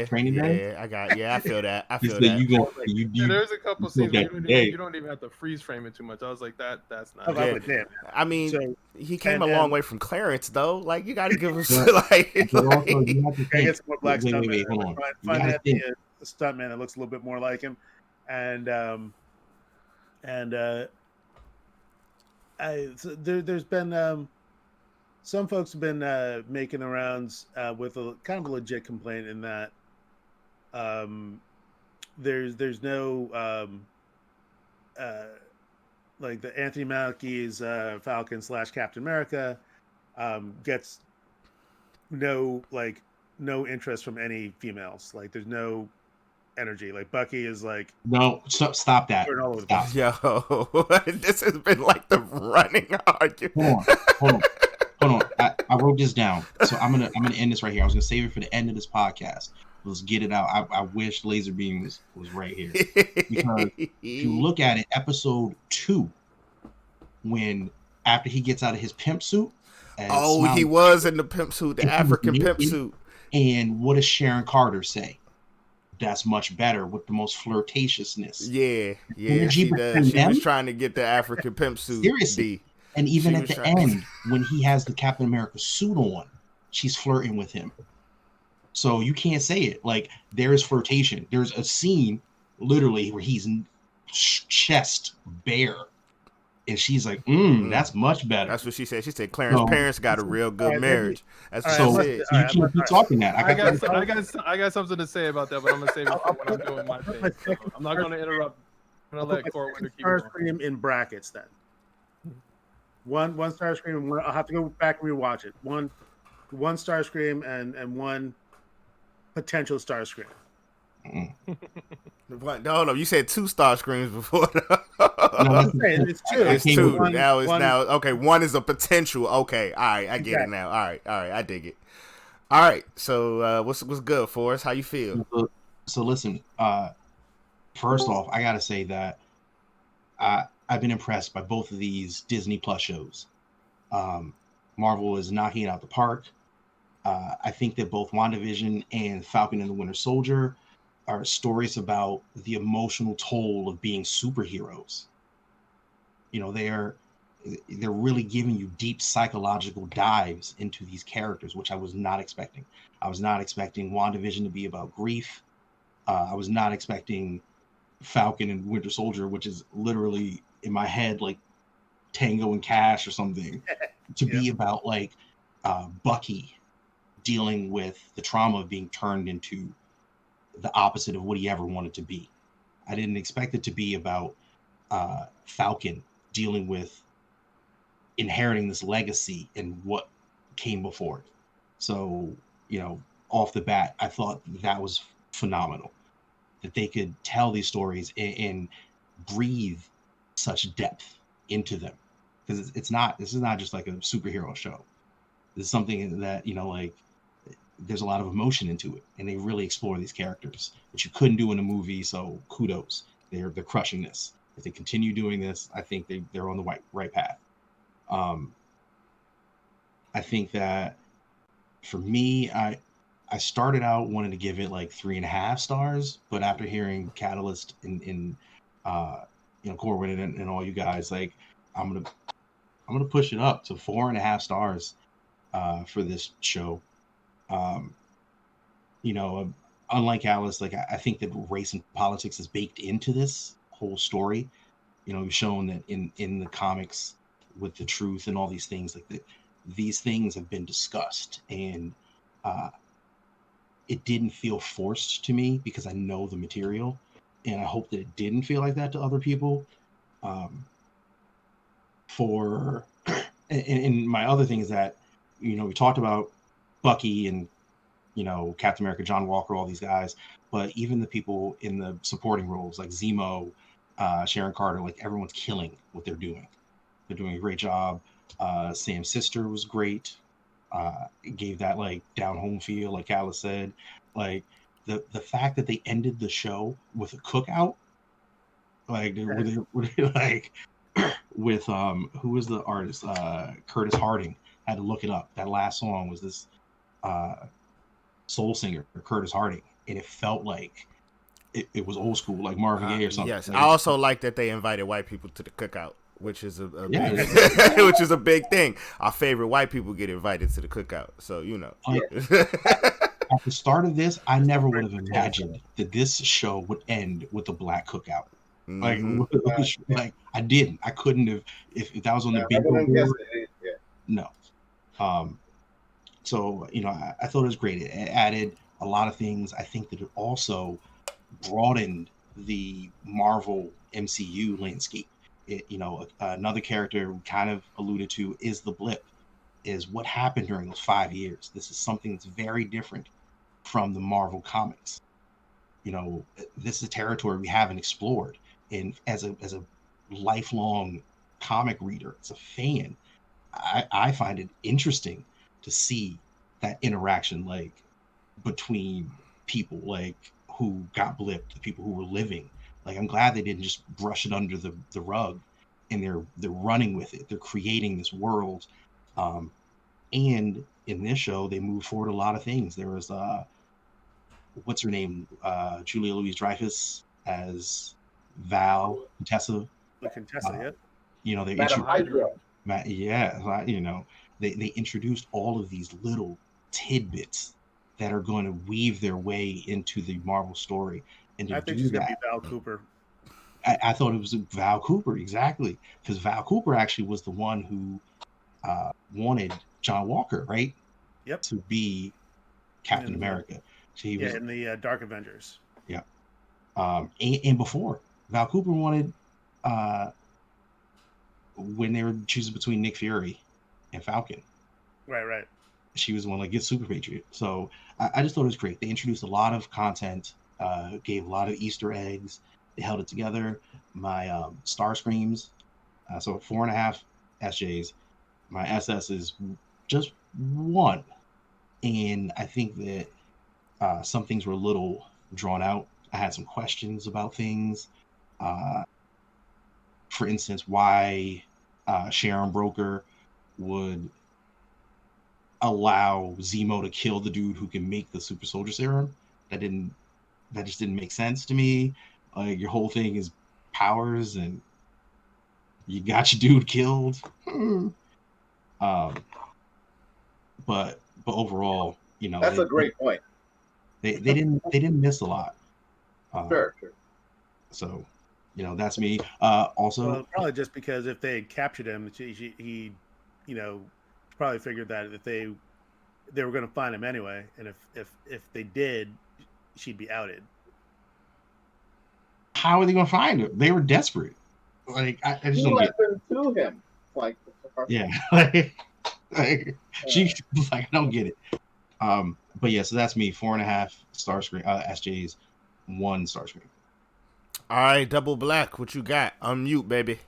training day. I feel that. I feel So that. There's a couple scenes where you don't even have to freeze frame it too much. I was like, that's not. Yeah. Like, damn. I mean, So, he came a long way from Clarence, though. Like, you got to give him Also, you have to think. get some more black Wait, stuntman. hold on. Find Anthony a stuntman that looks a little bit more like him, and there's been some folks have been making the rounds with a kind of a legit complaint in that there's no like the Anthony Mackie's Falcon / Captain America gets no interest from any females. Like, there's no energy. Like, Bucky is like, no, stop that. Stop. Yo, this has been like the running argument. Hold on. I wrote this down, so I'm gonna end this right here. I was gonna save it for the end of this podcast. Let's get it out. I wish Laser Beam was right here, because if you look at it, episode 2, when after he gets out of his pimp suit. He was in the pimp suit, the African pimp suit. And what does Sharon Carter say? That's much better, with the most flirtatiousness. Yeah, she does. She was trying to get the African pimp suit. Seriously. And even at the end, when he has the Captain America suit on, she's flirting with him. So you can't say it. Like, there is flirtation. There's a scene, literally, where he's chest bare. And she's like, that's much better. That's what she said. She said Clarence's parents got a real good marriage. That's what she said. So you can't keep talking that. I got something to say about that, but I'm going to save it for when I'm doing my thing. So I'm not going to interrupt. I'm going to let Core Winter keep going. Starscream in brackets, then. One Starscream. I'll have to go back and rewatch it. One Starscream and one potential Starscream. No, you said 2 Starscreams before. No, it's 2. It's 2. Now okay. 1 is a potential. Okay, all right, I get it now. All right, I dig it. All right, so what's good for us? How you feel? So listen. First off, I gotta say that I've been impressed by both of these Disney Plus shows. Marvel is knocking it out the park. I think that both WandaVision and Falcon and the Winter Soldier are stories about the emotional toll of being superheroes. You know, they're really giving you deep psychological dives into these characters, which I was not expecting. I was not expecting WandaVision to be about grief. I was not expecting Falcon and Winter Soldier, which is literally in my head like Tango and Cash or something, to be about like Bucky dealing with the trauma of being turned into the opposite of what he ever wanted to be. I didn't expect it to be about Falcon dealing with inheriting this legacy and what came before it. So, you know, off the bat, I thought that was phenomenal, that they could tell these stories and breathe such depth into them. Because this is not just like a superhero show. This is something that, you know, like there's a lot of emotion into it, and they really explore these characters, which you couldn't do in a movie. So kudos, they're crushing this. If they continue doing this, I think they're on the right path. I think that for me, I started out wanting to give it like 3.5 stars, but after hearing Catalyst and you know, Corwin and all you guys, like I'm gonna push it up to 4.5 stars for this show. You know, unlike Alice, like I think that race and politics is baked into this whole story. You know, we've shown that in the comics with the truth and all these things, like these things have been discussed, and it didn't feel forced to me because I know the material, and I hope that it didn't feel like that to other people. And my other thing is that, you know, we talked about Bucky and, you know, Captain America, John Walker, all these guys, but even the people in the supporting roles like Zemo, Sharon Carter, like everyone's killing what they're doing. They're doing a great job. Sam's sister was great. Gave that like down home feel, like Alice said. Like the fact that they ended the show with a cookout, like they were like with who was the artist? Curtis Harding. Had to look it up. That last song was this soul singer Curtis Harding, and it felt like it was old school, like Marvin Gaye or something. Yes, like, I also like that they invited white people to the cookout, which is a Yeah. big, which is a big thing. Our favorite white people get invited to the cookout, so you know. At the start of this, I never would have imagined that this show would end with a black cookout. Like, like I didn't. I couldn't have if that was on the big board. Yeah. No. So, you know, I thought it was great. It added a lot of things. I think that it also broadened the Marvel MCU landscape. You know, another character we kind of alluded to is the blip, is what happened during those 5 years. This is something that's very different from the Marvel comics. You know, this is a territory we haven't explored. And as a lifelong comic reader, as a fan, I find it interesting to see that interaction, like between people like who got blipped, the people who were living. Like, I'm glad they didn't just brush it under the rug, and they're running with it. They're creating this world. And in this show, they moved forward a lot of things. There was what's her name, Julia Louis-Dreyfus as Val Contessa. The Contessa, yeah. You know, they Madam Hydra. Yeah, you know, they introduced all of these little tidbits that are going to weave their way into the Marvel story. And to I think do she's gonna that, be Val Cooper. I thought it was Val Cooper, exactly, because Val Cooper actually was the one who wanted John Walker, right? Yep. To be Captain In, America. So he was, in the Dark Avengers. yeah. And before, Val Cooper wanted, when they were choosing between Nick Fury and Falcon, Right. she was the one like get Super Patriot. So I just thought it was great. They introduced a lot of content, gave a lot of Easter eggs. They held it together. My star screams, so 4.5 SJs. My SS is just 1, and I think that some things were a little drawn out. I had some questions about things. For instance, why Sharon Broker would allow Zemo to kill the dude who can make the super soldier serum. That just didn't make sense to me. Like, your whole thing is powers, and You got your dude killed. But overall, That's a great point. they didn't miss a lot. Sure. So, that's me. Also, Well, probably just because if they had captured him, he probably figured that if they were going to find him anyway, and if they did, she'd be outed. how are they going to find him? They were desperate. Like, I just You don't let get. them to him. Like, Yeah, she was like, I don't get it. But yeah, so that's me. 4.5 star screen. SJ's 1 star screen. All right, Double Black, what you got? Unmute, baby.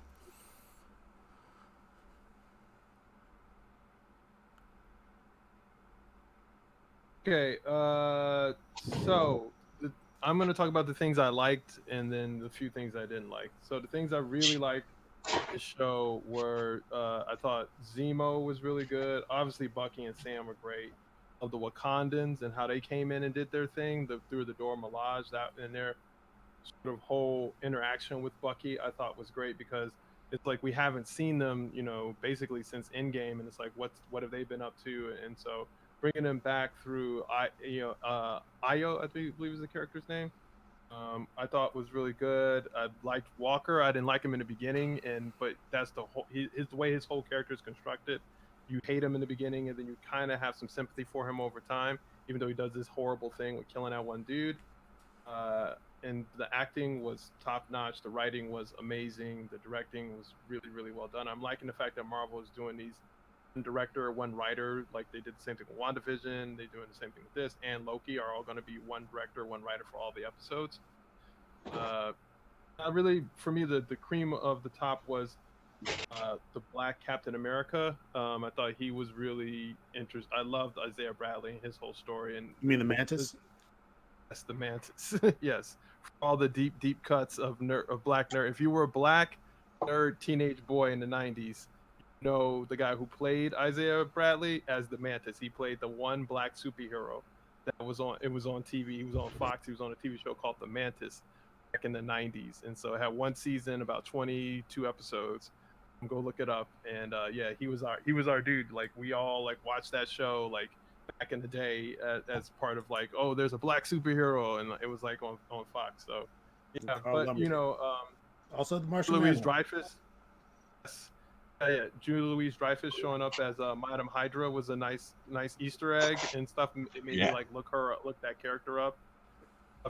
Okay, so I'm going to talk about the things I liked and then the few things I didn't like. So the things I really liked this show were, I thought Zemo was really good. Obviously, Bucky and Sam were great. Of the Wakandans and how they came in and did their thing, the through the door Malaj, that and their sort of whole interaction with Bucky, I thought was great because it's like we haven't seen them, basically since Endgame, and it's like what have they been up to? And so bringing them back through, Io, I believe is the character's name. I thought was really good. I liked Walker. I didn't like him in the beginning, but that's the whole the way his whole character is constructed. You hate him in the beginning, and then you kind of have some sympathy for him over time, even though he does this horrible thing with killing that one dude. And the acting was top notch. The writing was amazing. The directing was really, really well done. I'm liking the fact that Marvel is doing these one director, one writer, like they did the same thing with WandaVision. They're doing the same thing with this, and Loki are all going to be one director, one writer for all the episodes. Really, for me, the cream of the top was the Black Captain America. I thought he was really interesting. I loved Isaiah Bradley and his whole story. And You mean the Mantis? Yes, the Mantis. Yes, all the deep cuts of black nerd. If you were a black nerd teenage boy in the '90s, you know the guy who played Isaiah Bradley as the Mantis. He played the one black superhero that was on. It was on TV. He was on Fox. He was on a TV show called The Mantis back in the '90s, and so it had one season, about 22 episodes. Go look it up, and yeah, he was our dude. Like we all watched that show back in the day as part of oh, there's a black superhero, and it was on Fox. So yeah, but also the Martian Louise Manhunter. Dreyfus. Yes. Yeah, Julie Louise Dreyfus showing up as Madam Hydra was a nice Easter egg and stuff. It made me look that character up.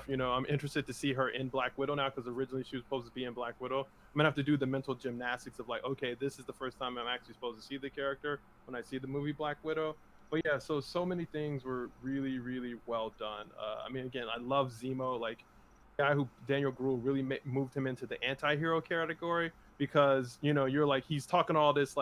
I'm interested to see her in Black Widow now because originally she was supposed to be in Black Widow. I'm gonna have to do the mental gymnastics of okay, this is the first time I'm actually supposed to see the character when I see the movie Black Widow. But yeah, so many things were really, really well done. I mean, again, I love Zemo. The guy who Daniel Gruhl really moved him into the anti-hero category because you're he's talking all this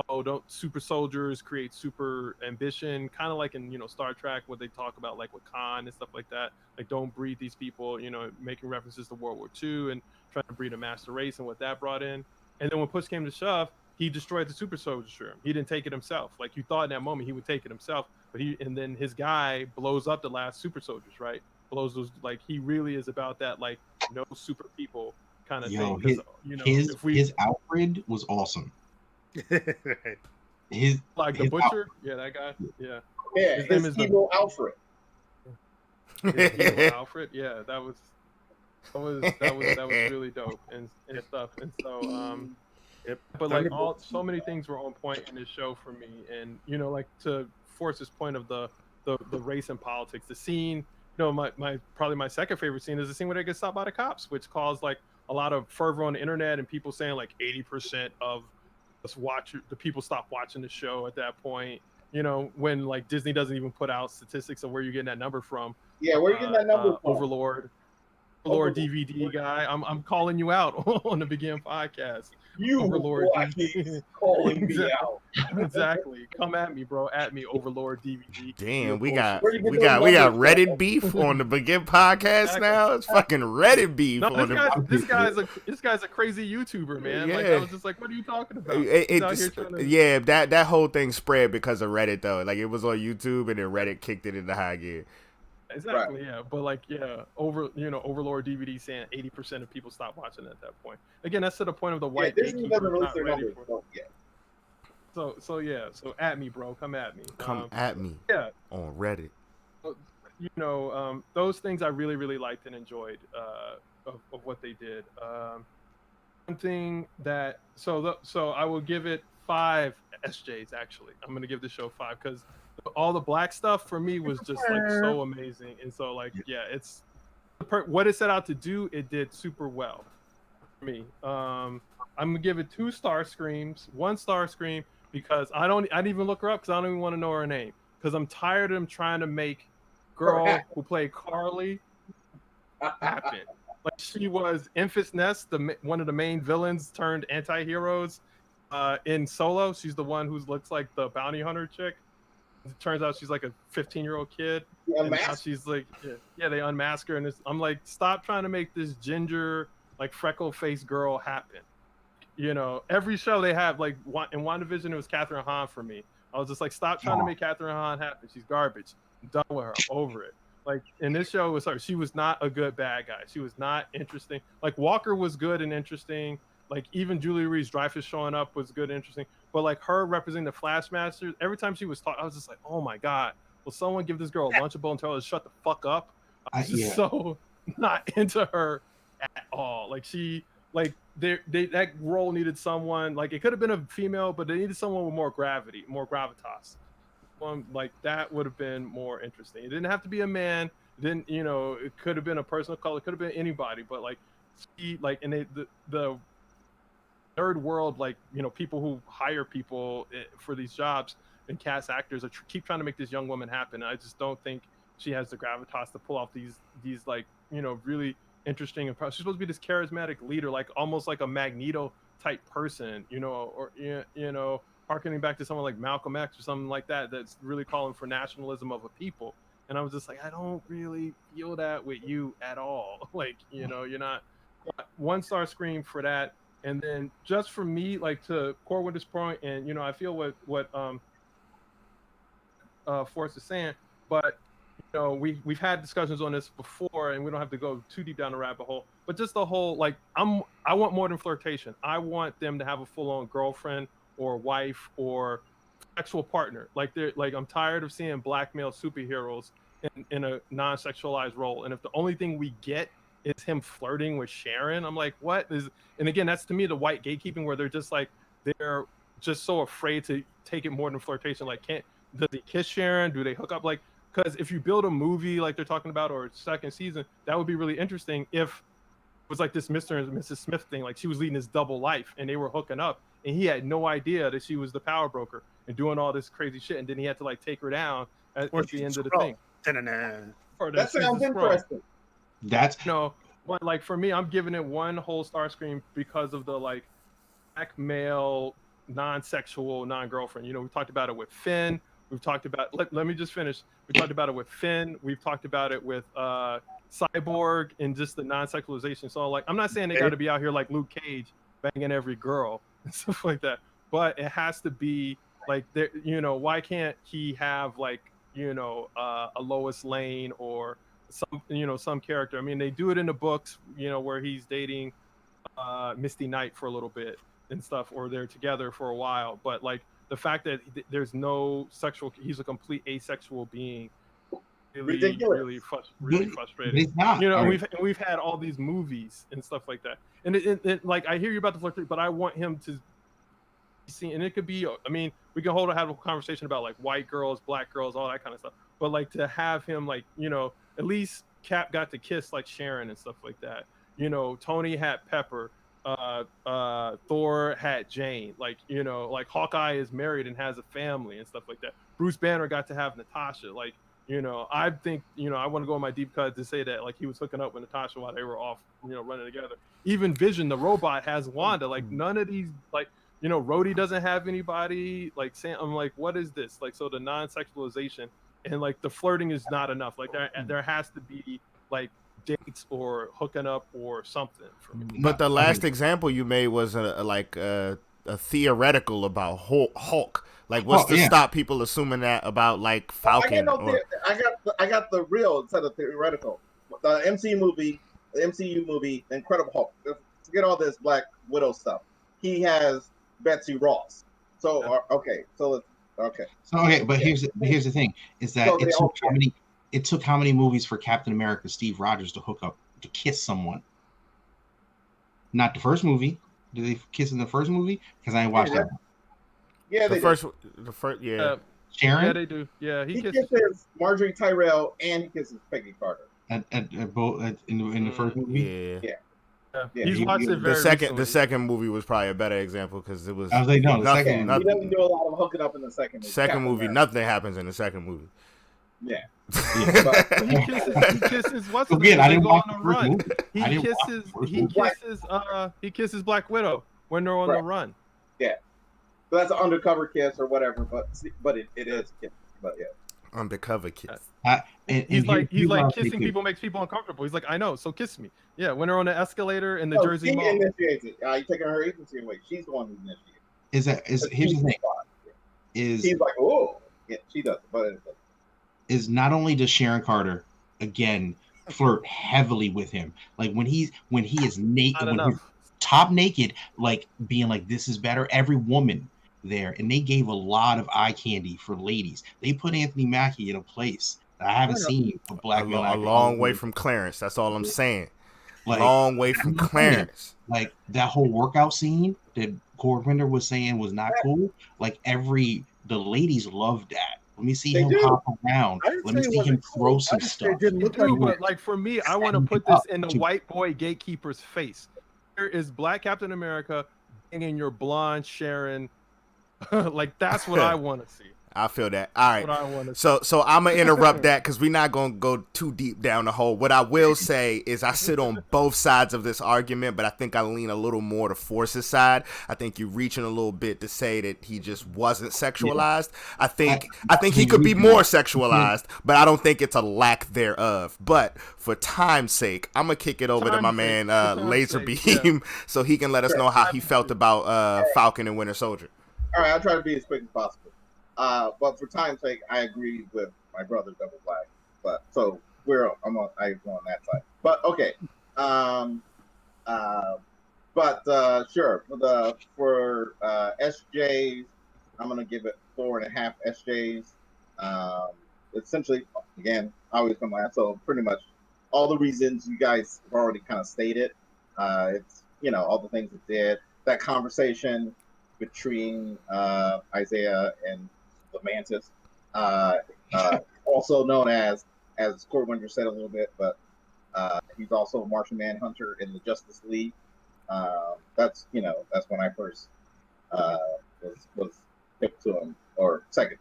oh, don't super soldiers create super ambition, kind of like in Star Trek where they talk about with Khan and stuff like that. Don't breed these people, making references to World War II and trying to breed a master race and what that brought in. And then when push came to shove, he destroyed the super soldier serum. He didn't take it himself. You thought in that moment he would take it himself, but and then his guy blows up the last super soldiers, right? Blows those he really is about that no super people kind of thing. His Alfred was awesome. His the butcher, yeah, that guy, yeah. Yeah, his name is evil Alfred. Evil Alfred, yeah, that was really dope and stuff. And so but so many things were on point in this show for me. And to force this point of the race and politics, the scene, probably my second favorite scene is the scene where they get stopped by the cops, which caused a lot of fervor on the internet and people saying 80% of the people stop watching the show at that point. When Disney doesn't even put out statistics of where you're getting that number from. Yeah, where you getting that number from? Overlord DVD guy, I'm calling you out on the B.E.G.I.N podcast. You Overlord DVD calling me out. Exactly. Come at me, bro. At me, Overlord DVD. Damn, we got Reddit beef on the B.E.G.I.N podcast exactly. Now. It's fucking Reddit beef. No, this guy's a crazy YouTuber, man. Yeah. I was just what are you talking about? Yeah, that whole thing spread because of Reddit though. It was on YouTube and then Reddit kicked it into high gear. Exactly, yeah. But like, yeah, Overlord DVD saying 80% of people stop watching at that point. Again, that's to the point of the Yeah, white Disney doesn't gatekeeper release not their ready numbers for. yet. So yeah, so at me, bro, come at me. Come at me Yeah, on Reddit. those things I really really liked and enjoyed of what they did. One thing that so I will give it 5 SJs actually. I'm gonna give the show 5 because all the black stuff for me was just like so amazing, and so like yeah, it's what it set out to do. It did super well for me. I'm gonna give it 2 star screams, 1 star scream because I didn't even look her up because I don't even want to know her name because I'm tired of them trying to make girl who played Carly happen. Like she was Enfys Nest, one of the main villains turned anti-heroes in Solo. She's the one who looks like the bounty hunter chick. It turns out she's like a 15-year-old kid, and now she's like, yeah, they unmask her, and I'm like, stop trying to make this ginger, like freckle-faced girl happen. Every show they have, like in WandaVision, it was Catherine Hahn for me. I was just like, stop trying to make Catherine Hahn happen. She's garbage. I'm done with her. I'm over it. Like in this show, it was her. She was not a good bad guy. She was not interesting. Like Walker was good and interesting. Like even Julie Louis-Dreyfus showing up was good and interesting. But like her representing the Flashmasters, every time she was talking, I was just like, oh my god, will someone give this girl a Lunchable and tell her to shut the fuck up? I was just so not into her at all. Like that role needed someone, like it could have been a female, but they needed someone with more gravity, more gravitas. One like that would have been more interesting. It didn't have to be a man. It didn't, it could have been a person of color. It could have been anybody. But like, and the third world, like people who hire people for these jobs and cast actors keep trying to make this young woman happen. I just don't think she has the gravitas to pull off these like really interesting and she's supposed to be this charismatic leader, like almost like a Magneto type person, or harkening back to someone like Malcolm X or something like that, that's really calling for nationalism of a people. And I was just like, I don't really feel that with you at all. Like, you're not 1 star scream for that. And then just for me, like to core with this point, and I feel what Forrest is saying, but we've had discussions on this before, and we don't have to go too deep down the rabbit hole. But just the whole like, I want more than flirtation. I want them to have a full-on girlfriend or wife or sexual partner. Like I'm tired of seeing black male superheroes in a non-sexualized role. And if the only thing we get is him flirting with Sharon, I'm like, what is? And again, that's to me the white gatekeeping, where they're just so afraid to take it more than flirtation. Like, does he kiss Sharon? Do they hook up? Like, because if you build a movie like they're talking about, or second season, that would be really interesting if it was like this Mr. and Mrs. Smith thing. Like she was leading this double life and they were hooking up and he had no idea that she was the power broker and doing all this crazy shit. And then he had to like take her down at the end of the thing. That sounds interesting. That's but like for me, I'm giving it 1 whole star scream because of the like black male, non-sexual, non-girlfriend. We talked about it with Finn. We've talked about, let me just finish. We talked about it with Finn. We've talked about it with Cyborg and just the non-sexualization. So like, I'm not saying they got to be out here like Luke Cage banging every girl and stuff like that, but it has to be like, why can't he have like, a Lois Lane or some character? I mean, they do it in the books, where he's dating Misty Knight for a little bit and stuff, or they're together for a while, but like, the fact that there's no sexual, he's a complete asexual being, really frustrating. It's not. We've had all these movies and stuff like that, and it like, I hear you about the flirt, but I want him to see, and it could be, I mean, we can have a conversation about like white girls, black girls, all that kind of stuff, but like to have him like, at least Cap got to kiss like Sharon and stuff like that. Tony had Pepper. Thor had Jane, like Hawkeye is married and has a family and stuff like that. Bruce Banner got to have Natasha, like I think I want to go on my deep cut to say that like he was hooking up with Natasha while they were off running together. Even Vision the robot has Wanda. Like none of these, like Rhodey doesn't have anybody. Like I'm like, what is this? Like, so the non-sexualization and like the flirting is not enough. Like there has to be like dates or hooking up or something for me. But the last example you made was theoretical about Hulk. Like, what's to stop people assuming that about like Falcon? I got the real instead of theoretical. The MCU movie, The Incredible Hulk. Forget all this Black Widow stuff. He has Betsy Ross. So but here's the thing: is that it took how many movies for Captain America, Steve Rogers, to hook up to kiss someone? Not the first movie. Did they kiss in the first movie? Because I ain't watched that one. Yeah, the first, yeah. Sharon? Yeah, they do. Yeah, he kisses Marjorie Tyrell and he kisses Peggy Carter. At both in the first movie. Yeah. He's watched it very recently. The second movie was probably a better example because it was. I was like, no, nothing. He doesn't do a lot of hooking up in the second movie. Second movie, nothing happens in the second movie. Yeah. But he kisses what's his name? I They didn't go watch on a the first run. movie. He kisses when they're on the run. Yeah. So that's an undercover kiss or whatever, but it is kiss. But yeah. Undercover kiss. He's like kissing people makes people uncomfortable. He's like, I know, so kiss me. Yeah, when they're on the escalator in the Jersey Mall. Initiates it. You're taking her agency away. She's the one who initiates. Here's the thing. He's like, oh, yeah, she does. But is not only does Sharon Carter again flirt heavily with him, like when he is naked, when he's top naked, like being like, this is better. Every woman there, and they gave a lot of eye candy for ladies. They put Anthony Mackie in a place that I haven't seen for black men. A long way from Clarence. That's all I'm saying. Like, long way from Clarence. Like that whole workout scene that Corbinder was saying was not cool. Like the ladies loved that. Let me see him hop around. Let me see him throw some stuff. It didn't look but like for me, I want to put this in the white boy gatekeeper's face. Here is Black Captain America banging your blonde Sharon. Like that's what I want to see. I feel that. All right. So I'm gonna interrupt that because we're not gonna go too deep down the hole. What I will say is I sit on both sides of this argument, but I think I lean a little more to Force's side. I think you're reaching a little bit to say that he just wasn't sexualized. I think he could be more sexualized, but I don't think it's a lack thereof. But for time's sake, I'm gonna kick it over to my man Laserbeam so he can let us know how he felt about Falcon and Winter Soldier. All right, I'll try to be as quick as possible. But for time's sake, I agree with my brother Double Black. But so I'm on that side. But okay. Sure. For SJs, I'm gonna give it 4.5 SJs. Essentially, again, I always come last. So pretty much all the reasons you guys have already kind of stated. It's all the things it did. That conversation between Isaiah and the Mantis, also known as Corey Winger said a little bit, but he's also a Martian Manhunter in the Justice League. That's when I first was hip to him, or second.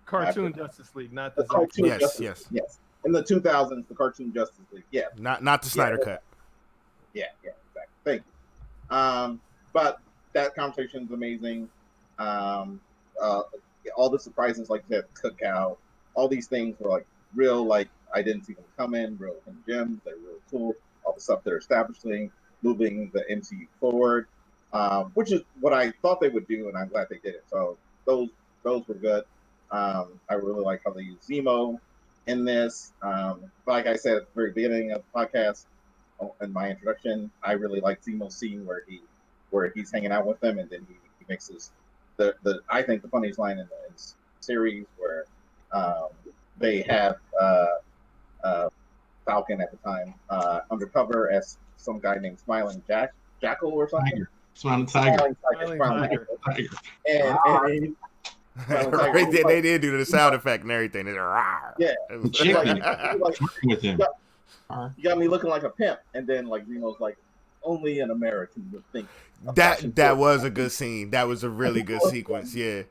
Cartoon Justice League, not the cartoon. Yes. In the 2000s, the Cartoon Justice League. Yeah. Not the Snyder cut. Yeah, exactly. Thank you. But that conversation is amazing. All the surprises like that cookout, all these things were like real, like I didn't see them coming, real gems. They're really cool. All the stuff they're establishing, moving the MCU forward, which is what I thought they would do, and I'm glad they did it. So those were good. I really like how they use Zemo in this. Like I said at the very beginning of the podcast, in my introduction, I really like Zemo's scene where he's hanging out with them, and then he makes his I think the funniest line in the series where they have Falcon at the time undercover as some guy named Smiling Jackal or something. Smiling Tiger. Smiling Tiger. And they did do the sound effect and everything. Yeah. With him. You got me looking like a pimp, and then like Zemo's like, only an American would think. That was a good scene. That was a really good sequence. Yeah.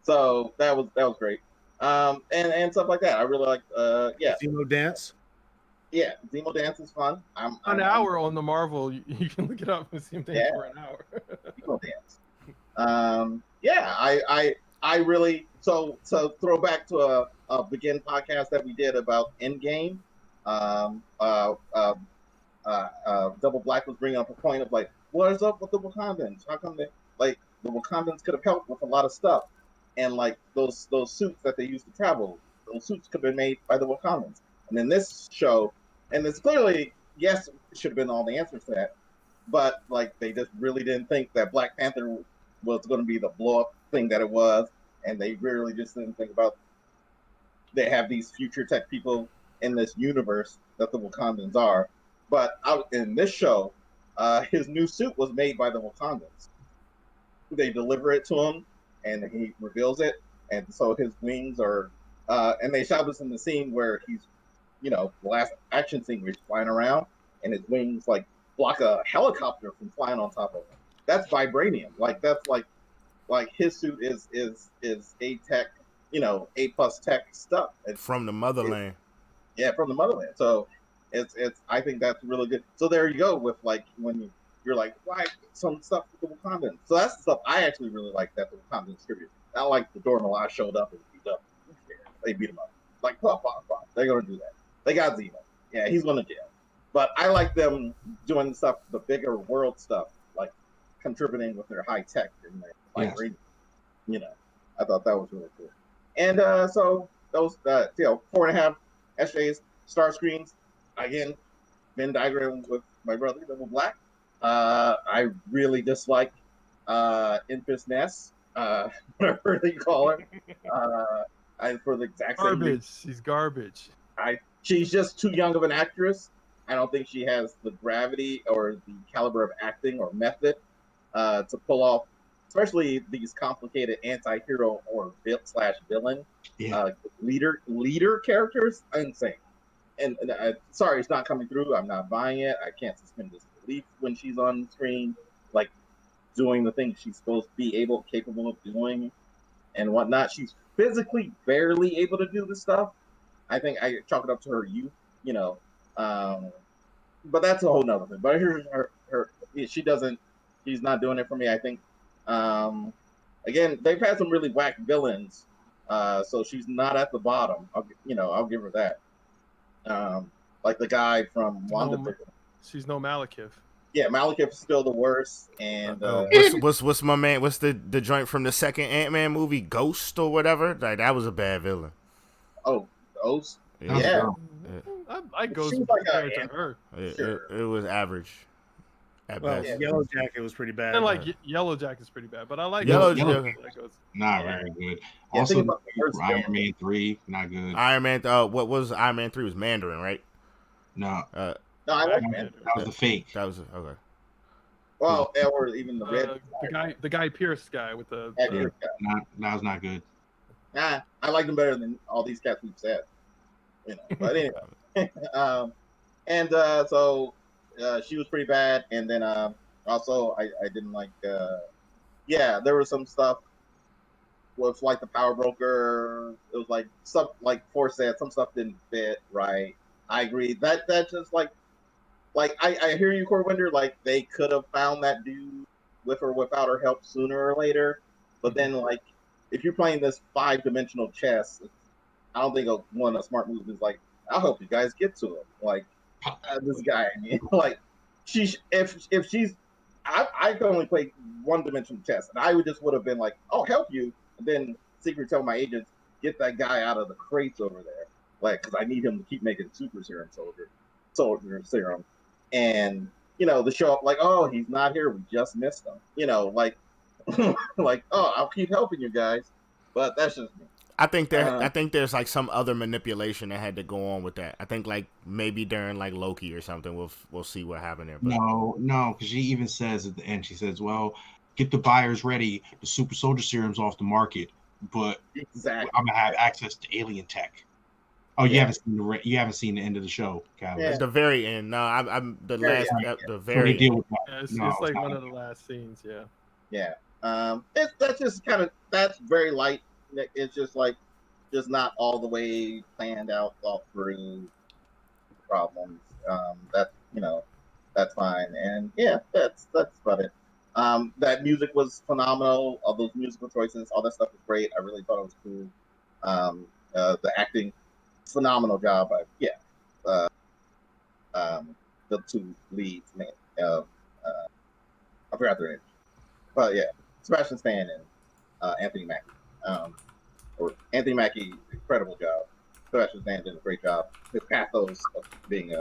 So that was great. And stuff like that. I really like. Zemo dance. Yeah, Zemo dance is fun. An hour on the Marvel. You can look it up and see him dance for an hour. Zemo dance. I really so throw back to a Begin podcast that we did about Endgame. Double Black was bringing up a point of like, what is up with the Wakandans? How come they like the Wakandans could have helped with a lot of stuff, and like those suits that they used to travel, those suits could have been made by the Wakandans. And in this show, and it's clearly yes, it should have been all the answers to that, but like they just really didn't think that Black Panther was going to be the blow up thing that it was, and they really just didn't think about they have these future tech people in this universe that the Wakandans are. But out in this show, his new suit was made by the Wakandans. They deliver it to him, and he reveals it, and so his wings are. And they shot this in the scene where he's, the last action scene where he's flying around, and his wings like block a helicopter from flying on top of him. That's vibranium. Like that's like his suit is A tech, A plus tech stuff. From the motherland. Yeah, from the motherland. So it's I think that's really good. So there you go with like when you're like, why some stuff with the Wakandans. So that's the stuff I actually really like that the Wakandans distributed. Not like the Dora Milaje showed up and beat up. They beat him up. Like pop. They're gonna do that. They got Zemo. Yeah, he's gonna jail. But I like them doing stuff, the bigger world stuff, like contributing with their high tech and their vibranium. I thought that was really cool. And so those 4.5 SJs, star screens, again, Venn diagram with my brother, Double Black. I really dislike Infus Ness, whatever they call her. For the exact same reason. She's garbage. She's just too young of an actress. I don't think she has the gravity or the caliber of acting or method to pull off, especially these complicated anti-hero or /villain leader characters. Insane. And sorry, it's not coming through. I'm not buying it. I can't suspend disbelief when she's on screen, like doing the things she's supposed to be capable of doing and whatnot. She's physically barely able to do this stuff. I think I chalk it up to her youth, but that's a whole nother thing. But she's not doing it for me. I think, again, they've had some really whack villains, so she's not at the bottom. I'll give her that. Like the guy from WandaVision. She's no Malekith. Yeah, Malekith is still the worst. And what's my man? What's the joint from the second Ant-Man movie, Ghost or whatever? Like that was a bad villain. Oh, Ghost. Yeah. I Ghost compared to her. It was average. At best. Yellow Jacket was pretty bad. And Yellow Jacket's pretty bad, but I like Yellow Jacket. Not very good. Also, Iron Man 3, not good. Iron Man. What was Iron Man 3? Was Mandarin, right? No. No, I like Mandarin. That was the fake. That was okay. Well, or even the red. The Guy Pearce guy with the. That was not good. Nah, I like them better than all these cats we've said. But anyway, so she was pretty bad, and then also I didn't like. There was some stuff with like the Power Broker. It was like some Force said some stuff didn't fit right. I agree that just like I hear you, Corwinder. Like they could have found that dude with or without her help sooner or later, but then like if you're playing this 5-dimensional chess, I don't think one of the smart moves is like, I'll help you guys get to him. Like this guy, like if she's, I can only play 1-dimensional chess, and I would have been like, I'll help you, and then secretly tell my agents get that guy out of the crates over there, like because I need him to keep making super serum soldier serum, and to show up like, oh, he's not here, we just missed him, like like, oh, I'll keep helping you guys, but that's just me. I think there's like some other manipulation that had to go on with that. I think like maybe during like Loki or something, we'll see what happened there. But... No, because she even says at the end, she says, "Well, get the buyers ready. The super soldier serum's off the market, but exactly. I'm gonna have access to alien tech." Oh, you haven't seen the end of the show, Calvin. At the very end. No, I'm the last. The very. Deal with that. Yeah, it's like one of the last scenes. Yeah. Yeah. That's just that's very light. It's just not all the way planned out, thought through problems. That's fine. And yeah, that's about it. That music was phenomenal. All those musical choices, all that stuff was great. I really thought it was cool. The acting, phenomenal job. The two leads, man. forgot their names. But yeah, Sebastian Stan and Anthony Mackie. Or Anthony Mackie, incredible job. Sebastian Stan did a great job. His pathos of being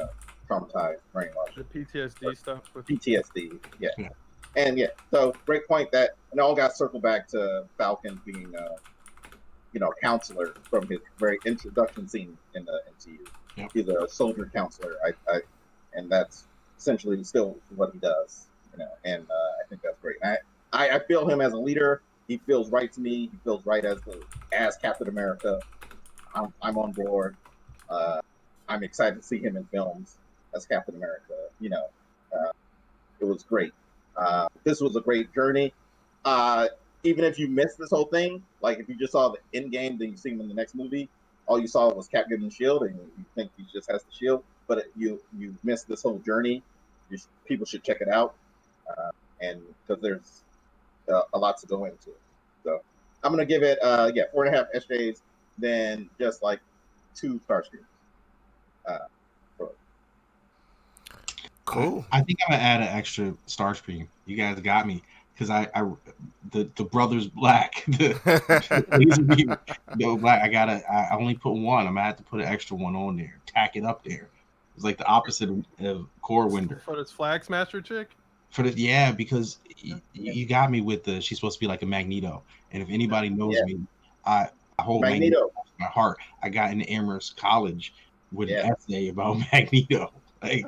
traumatized, brainwashed. The PTSD stuff. PTSD, yeah. Yeah. And yeah, so great point that, and it all got circled back to Falcon being counselor from his very introduction scene in the MCU. Yep. He's a soldier counselor. And that's essentially still what he does. And I think that's great. I feel him as a leader. He feels right to me. He feels right as Captain America. I'm on board. I'm excited to see him in films as Captain America. It was great. This was a great journey. Even if you missed this whole thing, like if you just saw the end game, then you see him in the next movie, all you saw was Cap getting the shield, and you think he just has the shield, but you missed this whole journey. People should check it out, and because there's a lot to go into it. So I'm gonna give it 4.5 SJs, then just like 2 Starscreams. Cool. I think I'm gonna add an extra Starscream. You guys got me because the brothers black, the laser beam, black. I only put one. I'm gonna have to put an extra one on there, tack it up there. It's like the opposite of Core Winder. For this Flag Smasher chick? Because you got me with she's supposed to be like a Magneto. And if anybody knows me, I hold Magneto in my heart. I got into Amherst College with an essay about Magneto. Like,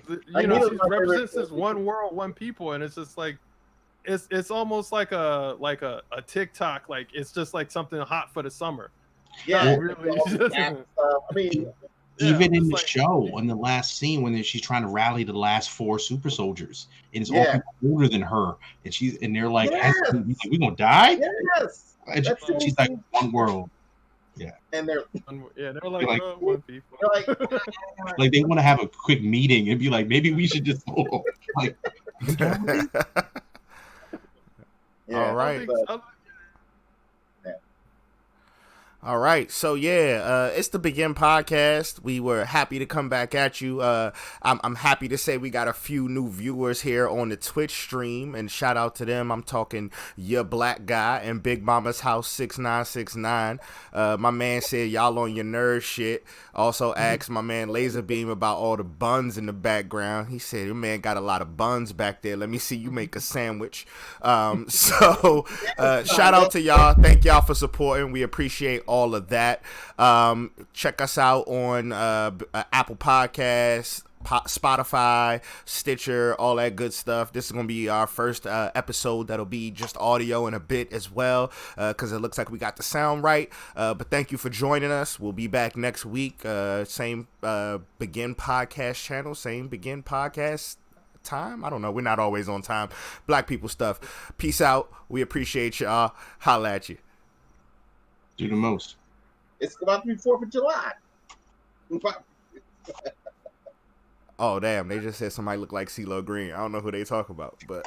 she represents this one world, one people, and it's just like it's almost like a TikTok, like it's just like something hot for the summer. Yeah, really. I mean, even in the show, in the last scene when she's trying to rally the last 4 super soldiers, and it's all people older than her, and they're like, "We gonna die?" Yes, and she's like, "One world." Yeah, and they're like one people. They're like they want to have a quick meeting and be like, maybe we should just like. All right. All right, so it's the Begin podcast. We were happy to come back at you. I'm happy to say we got a few new viewers here on the Twitch stream, and shout out to them. I'm talking Your Black Guy and Big Mama's House 6969. My man said y'all on your nerd shit. Also asked my man Laser Beam about all the buns in the background. He said your man got a lot of buns back there. Let me see you make a sandwich. So shout out to y'all. Thank y'all for supporting. We appreciate all of that. Check us out on Apple Podcasts, Spotify, Stitcher, all that good stuff. This is going to be our first episode that'll be just audio in a bit as well, because it looks like we got the sound right. But thank you for joining us. We'll be back next week. Same Begin podcast channel, same Begin podcast time. I don't know. We're not always on time. Black people stuff. Peace out. We appreciate y'all. Holla at you. Do the most. It's about to be 4th of July. Oh, damn. They just said somebody looked like CeeLo Green. I don't know who they talk about, but...